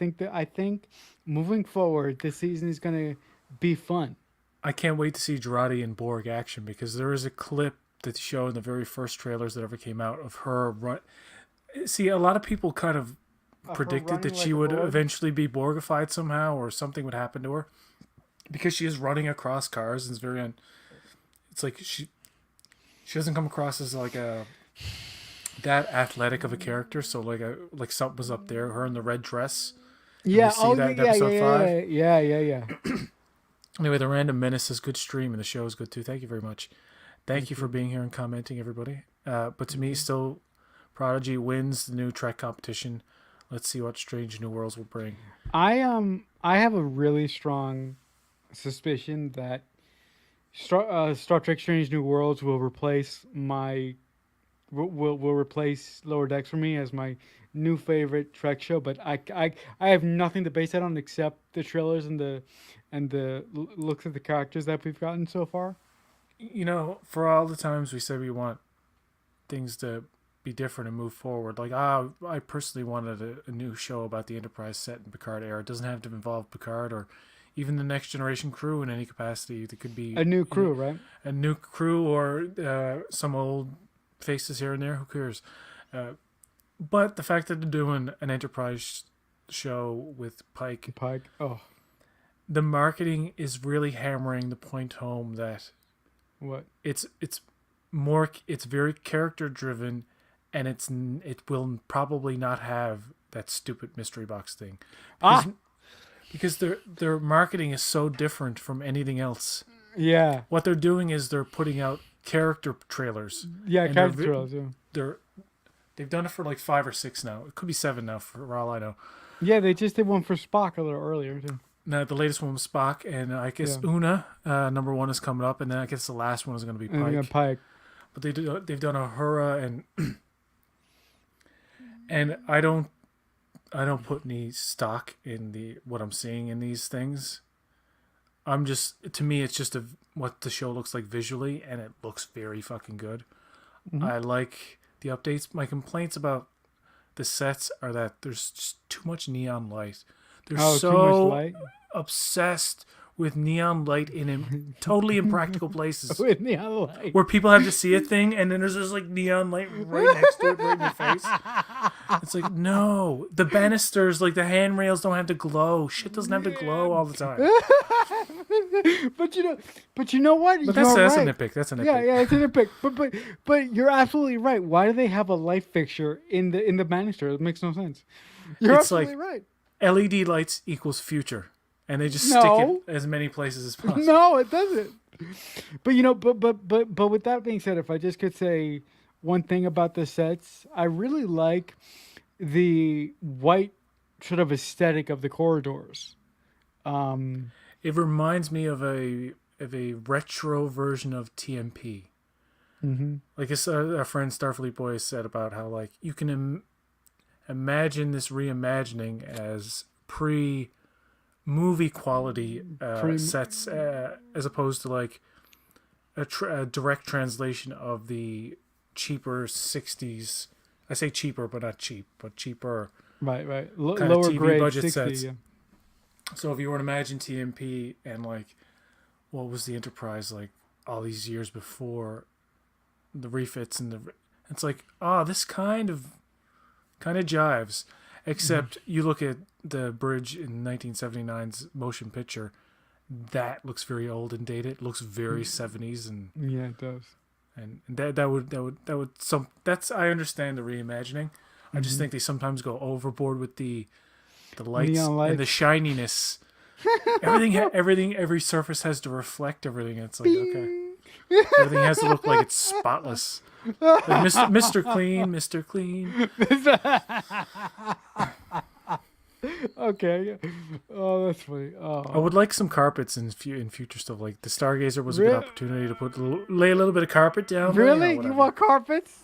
think moving forward, this season is going to be fun. I can't wait to see Girardi and Borg action because there is a clip that show in the very first trailers that ever came out of her run. See, a lot of people kind of predicted that running she like a would Borg? eventually be Borgified somehow, or something would happen to her, because she is running across cars and it's very. It's like she doesn't come across as like that athletic of a character. So like something was up there, her in the red dress. Yeah. see that in episode 5? Yeah. Anyway, the Random Menace is good stream, and the show is good too. Thank you very much. Thank you for being here and commenting, everybody. But to me, still, Prodigy wins the new Trek competition. Let's see what Strange New Worlds will bring. I have a really strong suspicion that Star Trek: Strange New Worlds will replace will replace Lower Decks for me as my new favorite Trek show. But I have nothing to base that on except the trailers and the looks of the characters that we've gotten so far. For all the times we said we want things to be different and move forward, like I personally wanted a new show about the Enterprise set in Picard era. It doesn't have to involve Picard or even the Next Generation crew in any capacity. It could be A new crew, right? a new crew or some old faces here and there. Who cares? But the fact that they're doing an Enterprise show with Pike. Pike. Oh, The marketing is really hammering the point home that what? it's very character driven, and it will probably not have that stupid mystery box thing. Ah, Because their marketing is so different from anything else. yeah, What they're doing is they're putting out character trailers. yeah. And Character trailers. Yeah. They've done it for like 5 or 6 now. It could be 7 now for all I know. Yeah, they just did one for Spock a little earlier too. Now the latest one was Spock, and I guess Yeah. Una number 1 is coming up, and then I guess the last one is going to be And Pike. then Pike. But they've done Uhura and I don't put any stock in what I'm seeing in these things. To me it's just what the show looks like visually, and it looks very fucking good. Mhm. I like the updates. My complaints about the sets are that there's just too much neon light. They're Oh, so too much light. obsessed with neon light in totally impractical places With neon light. where people have to see a thing, and then there's just like neon light right next to it, right in your face. It's like, no, the banisters, like the handrails, don't have to glow. Shit doesn't have to glow all the time. but you know what? But You're that's a right. nitpick. That's a nitpick. Yeah, it's a nitpick. But you're absolutely right. Why do they have a light fixture in the banister? It makes no sense. You're It's like- absolutely right. LED lights equals future, and they just No. stick it as many places as possible. No, it doesn't. But but with that being said, if I just could say one thing about the sets, I really like the white sort of aesthetic of the corridors. It reminds me of a retro version of TMP. Mm-hmm. Like our friend Starfleet Boy said about how like you can imagine this reimagining as pre-movie quality sets as opposed to like a direct translation of the cheaper 60s. I say cheaper, but not cheap, but cheaper. Right. Kind of Lower TV grade budget 60. sets. Yeah. So if you were to imagine TMP and like what was the Enterprise like all these years before the refits and it's like, this kind of jives, except you look at the bridge in 1979's motion picture, that looks very old and dated. It looks very 70s and Yeah, it does. and that would that's I understand the reimagining. I just think they sometimes go overboard with the lights Neon lights. and the shininess. Every surface has to reflect everything. It's like, okay, everything has to look like it's spotless. Like Mr. Clean, Mr. Clean. Okay. Oh, that's funny. I Oh, would like some carpets in future stuff. Like the Stargazer was a good opportunity to lay a little bit of carpet down. really? You whatever. want carpets?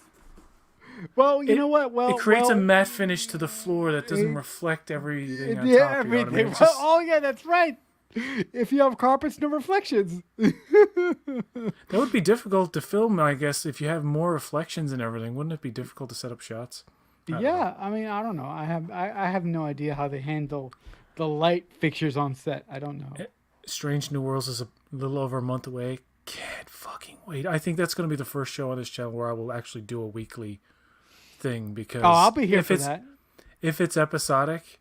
Well, you know what? Well, It creates well, a matte finish to the floor that doesn't reflect everything on yeah, top. You know what I mean? everything. It's just- Oh, yeah, that's right. If you have carpets, no reflections. that would be difficult to film, I guess, if you have more reflections and everything. Wouldn't it be difficult to set up shots? Yeah, I mean, I don't know. I have no idea how they handle the light fixtures on set. I don't know. Strange New Worlds is a little over a month away. Can't fucking wait. I think that's going to be the first show on this channel where I will actually do a weekly thing because Oh, I'll be here if for it's, that. If it's episodic,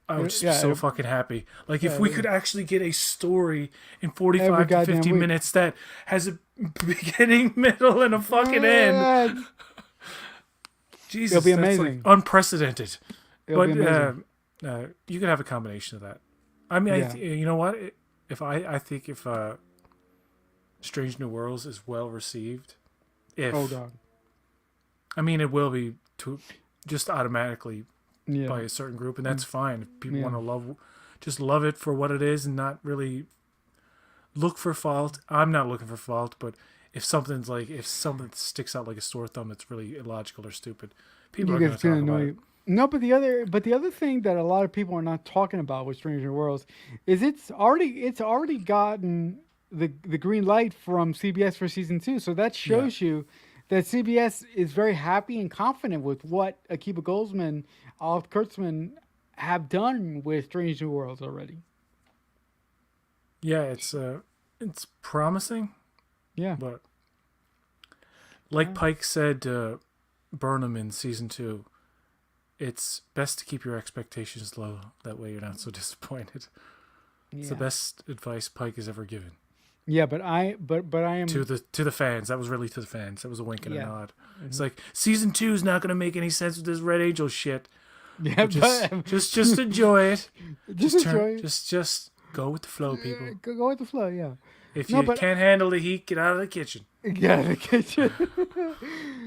I would just be so fucking happy. Like if we could actually get a story in 45 to goddamn 50 week. minutes that has a beginning, middle, and a fucking end. Yeah, Jesus, It'll be that's like amazing. unprecedented. it'll But be amazing. you could have a combination of that. I mean, Yeah. you know what? I think if Strange New Worlds is well received, Oh god. I mean, it will be just automatically Yeah. by a certain group, and that's fine. If people Yeah. want to love it for what it is and not really look for fault. I'm not looking for fault, but if something sticks out like a sore thumb, it's really illogical or stupid. People are going to It's gonna talk about annoy it. you. No, but the other thing that a lot of people are not talking about with Stranger Worlds is it's already gotten the green light from CBS for season 2. So that shows you that CBS is very happy and confident with what Akiba Goldsman, Alf Kurtzman have done with Strange New Worlds already. Yeah, it's promising, Yeah. but like Pike said to Burnham in season 2, it's best to keep your expectations low. That way you're not so disappointed. It's the best advice Pike has ever given. Yeah, but I am To the fans. That was really to the fans. That was a wink and a nod. Mm-hmm. It's like season 2 is not going to make any sense with this Red Angel shit. Yeah, Just enjoy it. Just enjoy it. Just go with the flow, people. Go with the flow. Yeah. If you can't handle the heat, get out of the kitchen. Get out of the kitchen.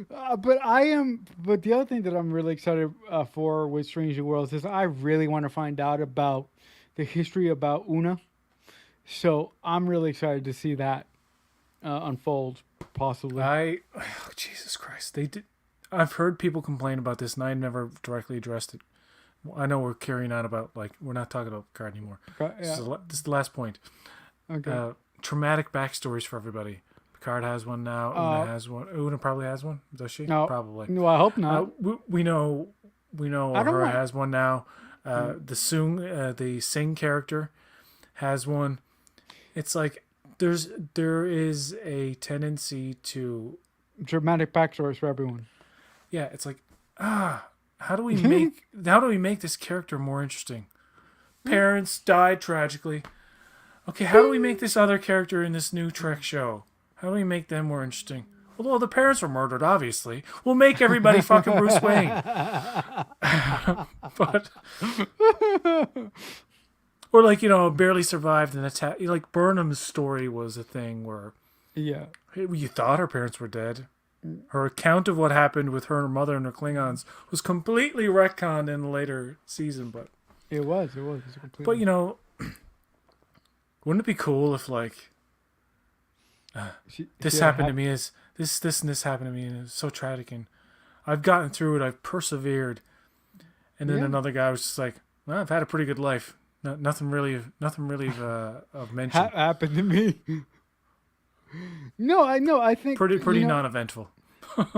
But the other thing that I'm really excited for with Strange New Worlds is I really want to find out about the history about Una. So I'm really excited to see that unfold, possibly. Jesus Christ, they did. I've heard people complain about this, and I never directly addressed it. I know we're carrying on about we're not talking about Picard anymore. Yeah. This is the last point. Okay. Traumatic backstories for everybody. Picard has one now. Una has one. Una probably has one. Does she? No, probably. No, I hope not. We know. Her has one now. The Singh character has one. It's like there is a tendency to dramatic backstories for everyone. Yeah, it's like how do we make this character more interesting? Parents died tragically. Okay, how do we make this other character in this new Trek show? How do we make them more interesting? Well, the parents were murdered, obviously. We'll make everybody fucking Bruce Wayne. But or barely survived an attack. Like Burnham's story was a thing where you thought her parents were dead. Her account of what happened with her and her mother and her Klingons was completely retconned in the later season, but it was completely. But wouldn't it be cool if this happened to me and this happened to me and it's so tragic and I've gotten through it, I've persevered, and then another guy was just like, well, I've had a pretty good life. Nothing really of mention happened to me. No, I think pretty non-eventful.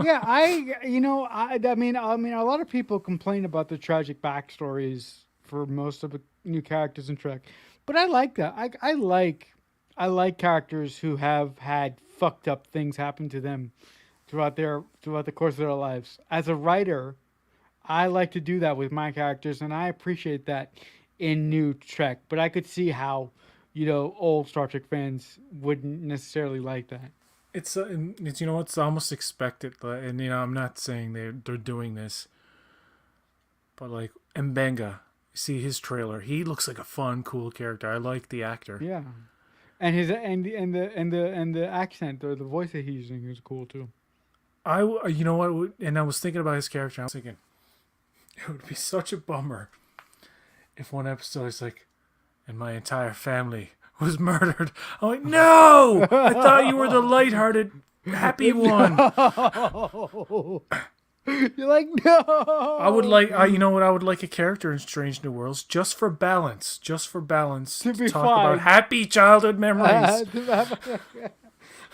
Yeah, I mean, a lot of people complain about the tragic backstories for most of the new characters in Trek, but I like that. I like characters who have had fucked up things happen to them throughout the course of their lives. As a writer, I like to do that with my characters, and I appreciate that in new Trek. But I could see how old Star Trek fans wouldn't necessarily like that. It's it's almost expected, and I'm not saying they're doing this, but like Mbenga, you see his trailer, he looks like a fun, cool character. I like the actor. Yeah, and his and the accent or the voice that he's using is cool too. I was thinking about his character. I was thinking it would be such a bummer if one episode is like, and my entire family was murdered. I'm like, no! I thought you were the lighthearted, happy one. No. You're like, no. I would like, I would like a character in Strange New Worlds just for balance. To talk about happy childhood memories.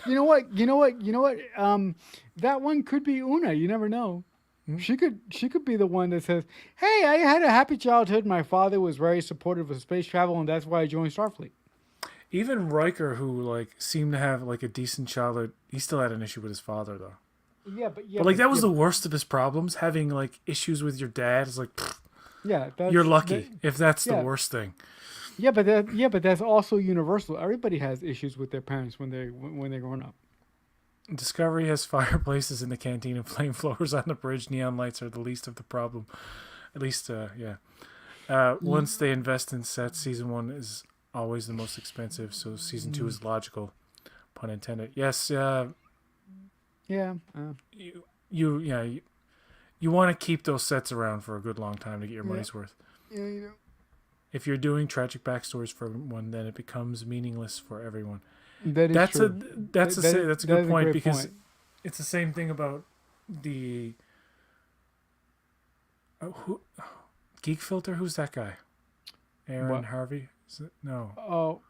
You know what? That one could be Una. You never know. She could be the one that says, "Hey, I had a happy childhood. My father was very supportive of space travel, and that's why I joined Starfleet." Even Riker, who seemed to have a decent childhood, he still had an issue with his father though. But that was the worst of his problems. Having issues with your dad is you're lucky if that's the worst thing. Yeah, but that's also universal. Everybody has issues with their parents when they're growing up. Discovery has fireplaces in the canteen and flamethrowers on the bridge. Neon lights are the least of the problem. At least, once they invest in sets, season 1 is always the most expensive, so season 2 is logical. Pun intended. Yes. You want to keep those sets around for a good long time to get your money's worth. Yeah, If you're doing tragic backstories for one, then it becomes meaningless for everyone. That's true. That's a good point because point. It's the same thing about the Geek Filter. Who's that guy? Aaron Harvey? No. Oh,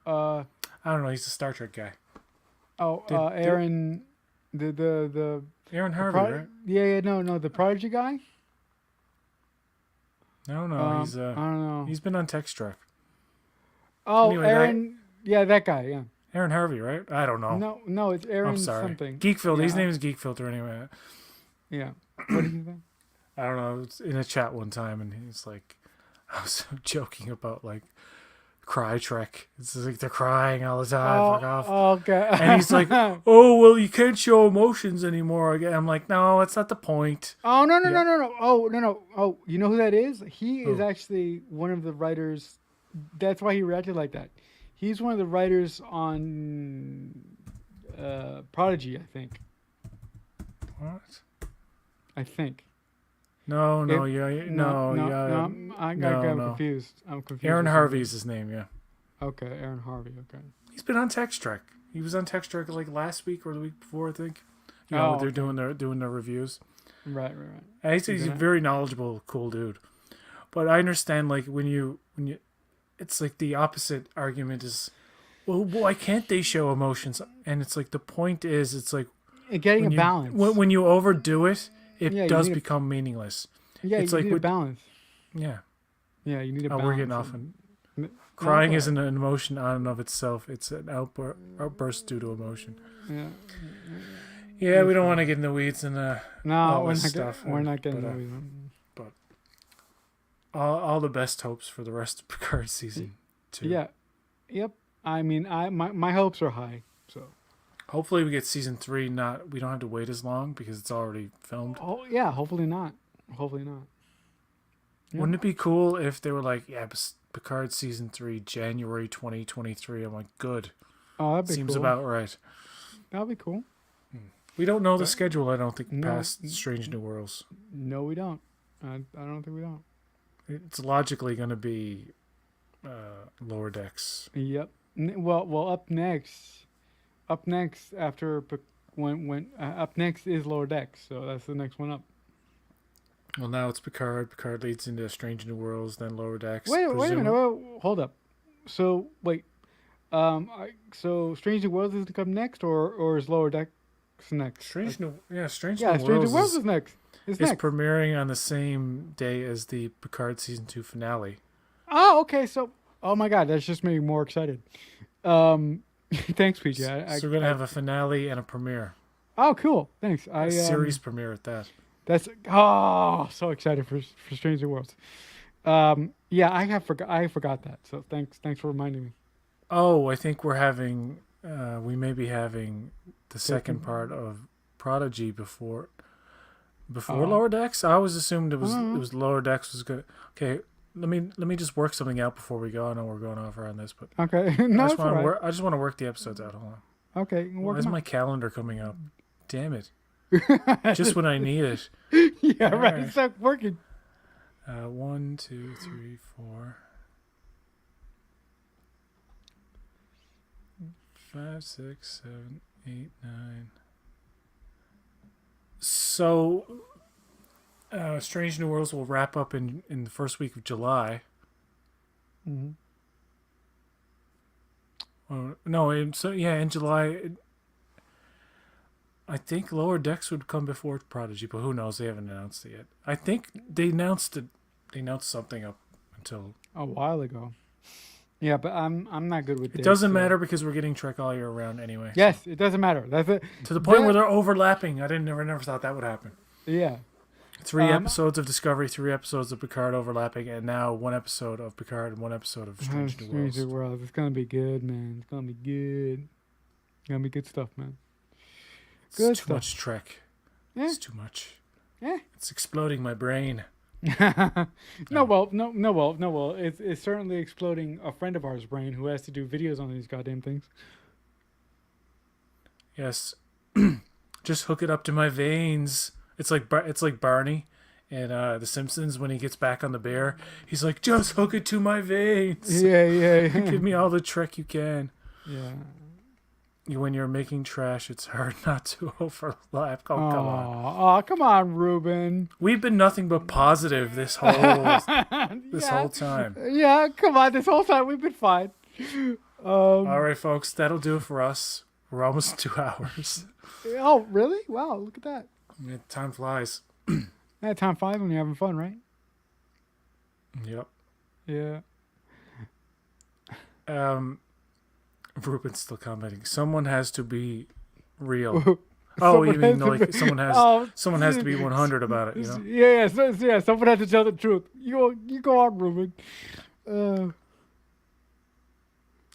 I don't know. He's the Star Trek guy. Oh, Aaron, the Aaron Harvey, right? Yeah, no, the Prodigy guy. No, he's I don't know. He's been on Text Trek. Oh, anyway, Aaron. That guy. Yeah. Aaron Harvey, right? I don't know. No, it's Aaron I'm sorry. something. Geek Filter. His name is Geek Filter anyway. Yeah. What do you think? I don't know, it's in a chat one time, and he's like, I was joking about like cry Trek. It's like they're crying all the time. Fuck off. Okay. And he's like, oh well, you can't show emotions anymore. Again, I'm like, no, that's not the point. Oh no no Yeah. no no no! Oh no no! Oh, you know who that is? He is Who? actually one of the writers. That's why he reacted like that. He's one of the writers on Prodigy, I think. What? I think. No, no, If- yeah, no, no, no, yeah, no, I'm confused. I'm confused. Aaron with Harvey's his name. Yeah, somebody. Okay, Aaron Harvey. Okay. he's been on Text Trek. He was on Text Trek like last week or the week before, I think. You know, Oh, they're okay. doing their reviews. Right. And he's a Yeah. very knowledgeable, cool dude. But I understand, like when you, it's like the opposite argument is, well, why can't they show emotions? And it's like the point is, it's like And getting a when you, balance. when you overdo it, it Yeah, you does need a- become meaningless. yeah, it's you like need a with- balance. Yeah. Yeah, you need a Oh, balance. we're getting off. N- Crying no, isn't an emotion on and of itself. It's an outburst due to emotion. Yeah. Yeah, we don't want to get in the weeds and No, all we're this not. stuff. We're not getting. But, away. all the best hopes for the rest of Picard season 2. Yeah. Yep. I mean, my hopes are high. So. Hopefully we get season 3. We don't have to wait as long because it's already filmed. Oh yeah. Hopefully not. Hopefully not. Yeah. Wouldn't it be cool if they were like, yeah, Picard season 3, January 2023? I'm like, good. Oh, that'd be Seems cool. about right. That'd be cool. We don't know the schedule, I don't think, No. past Strange New Worlds. No, we don't. I don't think we don't. It's logically going to be Lower Decks. Yep. Well, up next after when up next is Lower Decks, so that's the next one up. Well, now it's Picard. Picard leads into Strange New Worlds, then Lower Decks. Wait a minute. Hold up. So wait. So Strange New Worlds is to come next, or is Lower Decks next? Strange New Strange Worlds New Worlds is next. is Next. premiering on the same day as the Picard season 2 finale. Oh, okay. So, oh my God, that's just made me more excited. Thanks, PJ. So we're gonna have a finale and a premiere, Oh, cool. Thanks. a series premiere at that. That's so excited for Strange New Worlds. Yeah, I forgot that. So thanks for reminding me. Oh, I think we may be having the second part of Prodigy before Lower Decks. I always assumed it was Lower Decks was good. Okay, let me just work something out before we go. I know we're going over on this, but Okay, no, it's all right. I just want to work the episodes out. Hold on. Okay, Why is my calendar coming up? Damn it! my Just when I need it. yeah, right. Alright. It's not working. 1, 2, 3, 4, 5, 6, 7, 8, 9. So, Strange New Worlds will wrap up in the first week of July. Mhm. In July. I think Lower Decks would come before Prodigy, but who knows? They haven't announced it yet. I think they announced something up until. A while ago. Yeah, but I'm not good with It dates, doesn't so- matter because we're getting Trek all year round anyway. Yes, it doesn't matter. That's it. To the point That- where they're overlapping. I never thought that would happen. Yeah. 3 episodes of Discovery, 3 episodes of Picard overlapping, and now 1 episode of Picard and 1 episode of Strange New Worlds. Strange New Worlds. It's gonna be good, man. It's gonna be good. It's gonna be good stuff, man. Good It's too stuff. much Trek. Yeah. It's too much. Yeah. It's exploding my brain. No. Well, it's certainly exploding a friend of ours' brain who has to do videos on these goddamn things. Yes. Just hook it up to my veins. It's like Barney in The Simpsons when he gets back on the bear. He's like, just hook it to my veins. Yeah. Give me all the Trek you can. Yeah. When you're making trash, it's hard not to overlap. Oh, come on. Oh, come on, Ruben. We've been nothing but positive this whole whole time. Yeah, come on. This whole time we've been fine. All right, folks, that'll do it for us. We're almost 2 hours. Oh, really? Wow, look at that. Yeah, time flies. Yeah, time flies when you're having fun, right? Yep. Yeah. Ruben's still commenting. Someone has to be real. Oh, you Someone mean has to like be, someone has to be 100 about it, you know? yeah. Someone has to tell the truth. You go on, Ruben. Uh,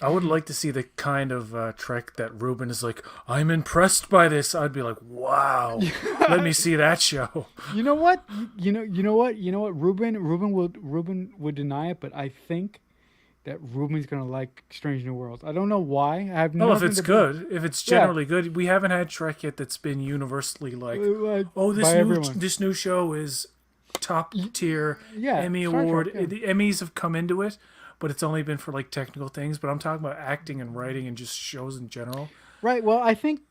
I would like to see the kind of Trek that Ruben is like, I'm impressed by this. I'd be like, wow, let me see that show. you know what? You know what? Ruben would deny it, but I think that Ruben's gonna like Strange New Worlds. I don't know why. I have Well, if nothing it's to back. good, if it's Yeah, generally good, we haven't had Trek yet that's been universally like, like oh, by everyone. this new show is top tier Yeah, Emmy Star Trek. award. Yeah. The Emmys have come into it, but it's only been for like technical things. But I'm talking about acting and writing and just shows in general. Right. Well, I think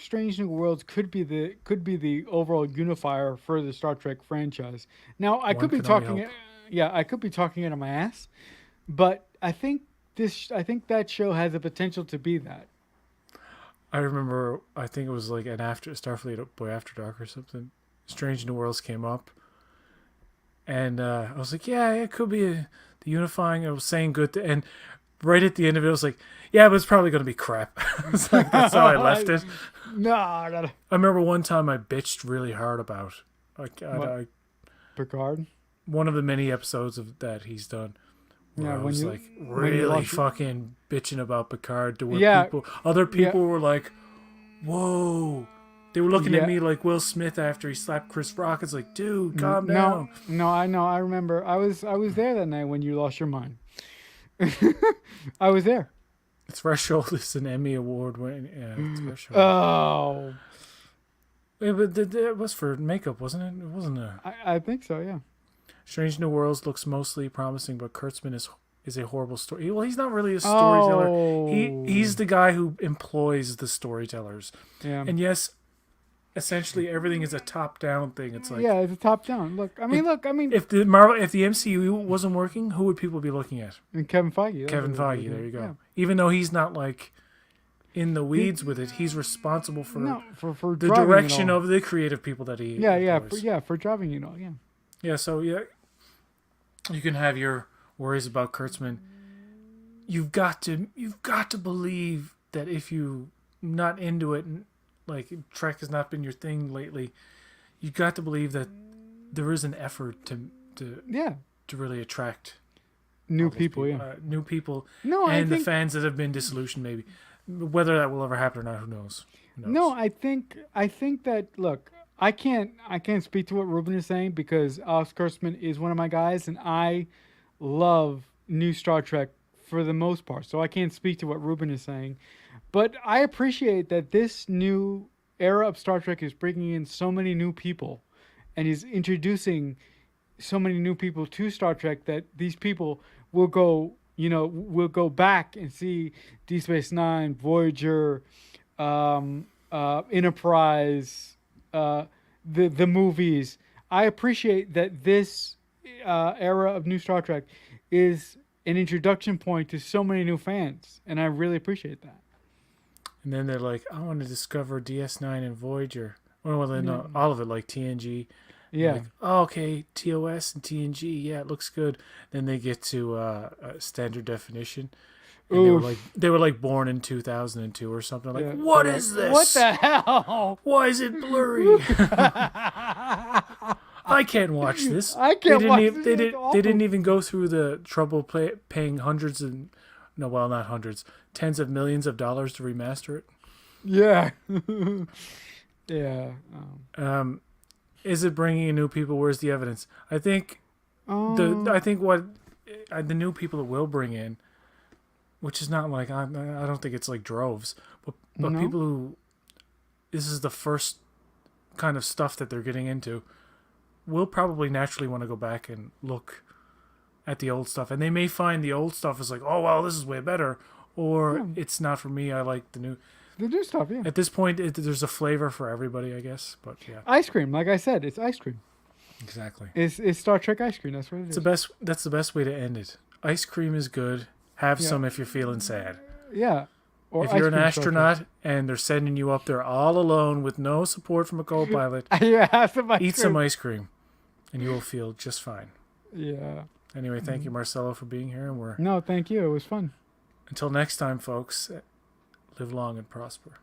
Strange New Worlds could be the overall unifier for the Star Trek franchise. Now, I One could be can only talking, hope. yeah, I could be talking out of my ass, but I think that show has the potential to be that. I remember, I think it was like an after Starfleet Boy After Dark or something. Strange New Worlds came up, and I was like, yeah, it could be the unifying. I was saying and right at the end of it, I was like, yeah, but it's probably going to be crap. It's like that's how I left it. No, no, no. I remember one time I bitched really hard about like What? Picard. one of the many episodes of that he's done. Where Yeah, I was like when you really lost your- fucking bitching about Picard to where Yeah, other yeah, people were like, whoa. They were looking at yeah. me like Will Smith after he slapped Chris Rock. It's like, dude, calm down. No, I know. I remember. I was there that night when you lost your mind. I was there. Threshold is an Emmy award winning. Yeah, Threshold. Oh, Yeah, but it was for makeup, wasn't it? It wasn't a. I think so. Yeah. Strange New Worlds looks mostly promising, but Kurtzman is a horrible story. Well, he's not really a storyteller. He's the guy who employs the storytellers. Yeah. And yes, essentially everything is a top-down thing. It's like Yeah, it's a top down. Look, I mean, if the MCU wasn't working, who would people be looking at? and Kevin Feige. That's Kevin what it Feige. is, There you go. yeah. Even though he's not like in the weeds with it, he's responsible for No, for the driving direction it all. of the creative people that he Yeah, employs. for driving it all. Yeah. Yeah, so yeah, you can have your worries about Kurtzman. You've got to believe that if you not into it, and like Trek has not been your thing lately, you've got to believe that there is an effort Yeah. to really attract New all those people. Yeah. new people, No, and the think fans that have been disillusioned. Maybe whether that will ever happen or not, who knows? Who knows? no. I think that look. I can't speak to what Ruben is saying because Alex Kurtzman is one of my guys, and I love new Star Trek for the most part. So I can't speak to what Ruben is saying, but I appreciate that this new era of Star Trek is bringing in so many new people, and is introducing so many new people to Star Trek that these people will go, will go back and see Deep Space Nine, Voyager, Enterprise, the movies. I appreciate that this era of new Star Trek is an introduction point to so many new fans, and I really appreciate that. And then they're like, I want to discover DS9 and Voyager. Well, they know all of it, like TNG. Yeah. Like, oh, okay, TOS and TNG, yeah, it looks good. Then they get to standard definition, and they were like born in 2002 or something. Like, Yeah. what is this? What the hell? Why is it blurry? I can't watch this. I can't watch this. They It's did. awful. They didn't even go through the trouble paying hundreds and no, well, not hundreds, tens of millions of dollars to remaster it. Yeah. Yeah. Is it bringing in new people? Where's the evidence? I think what the new people it will bring in, which is not like I don't think it's like droves, but No? people who this is the first kind of stuff that they're getting into, will probably naturally want to go back and look at the old stuff, and they may find the old stuff is like, oh well, this is way better, or it's not for me. I like the new. The new stuff, yeah. At this point, there's a flavor for everybody, I guess. But yeah, Ice cream, like I said, it's ice cream. exactly. It's Star Trek ice cream. That's what it is. That's the best way to end it. Ice cream is good. Have Yeah. some if you're feeling sad. Yeah. Or If you're ice an cream Star Trek. astronaut and they're sending you up there all alone with no support from a co-pilot, Yeah, have some ice eat cream. some ice cream, and you will feel just fine. Yeah. Anyway, thank you, Marcelo, for being here, and No, thank you. It was fun. until next time, folks. Live long and prosper.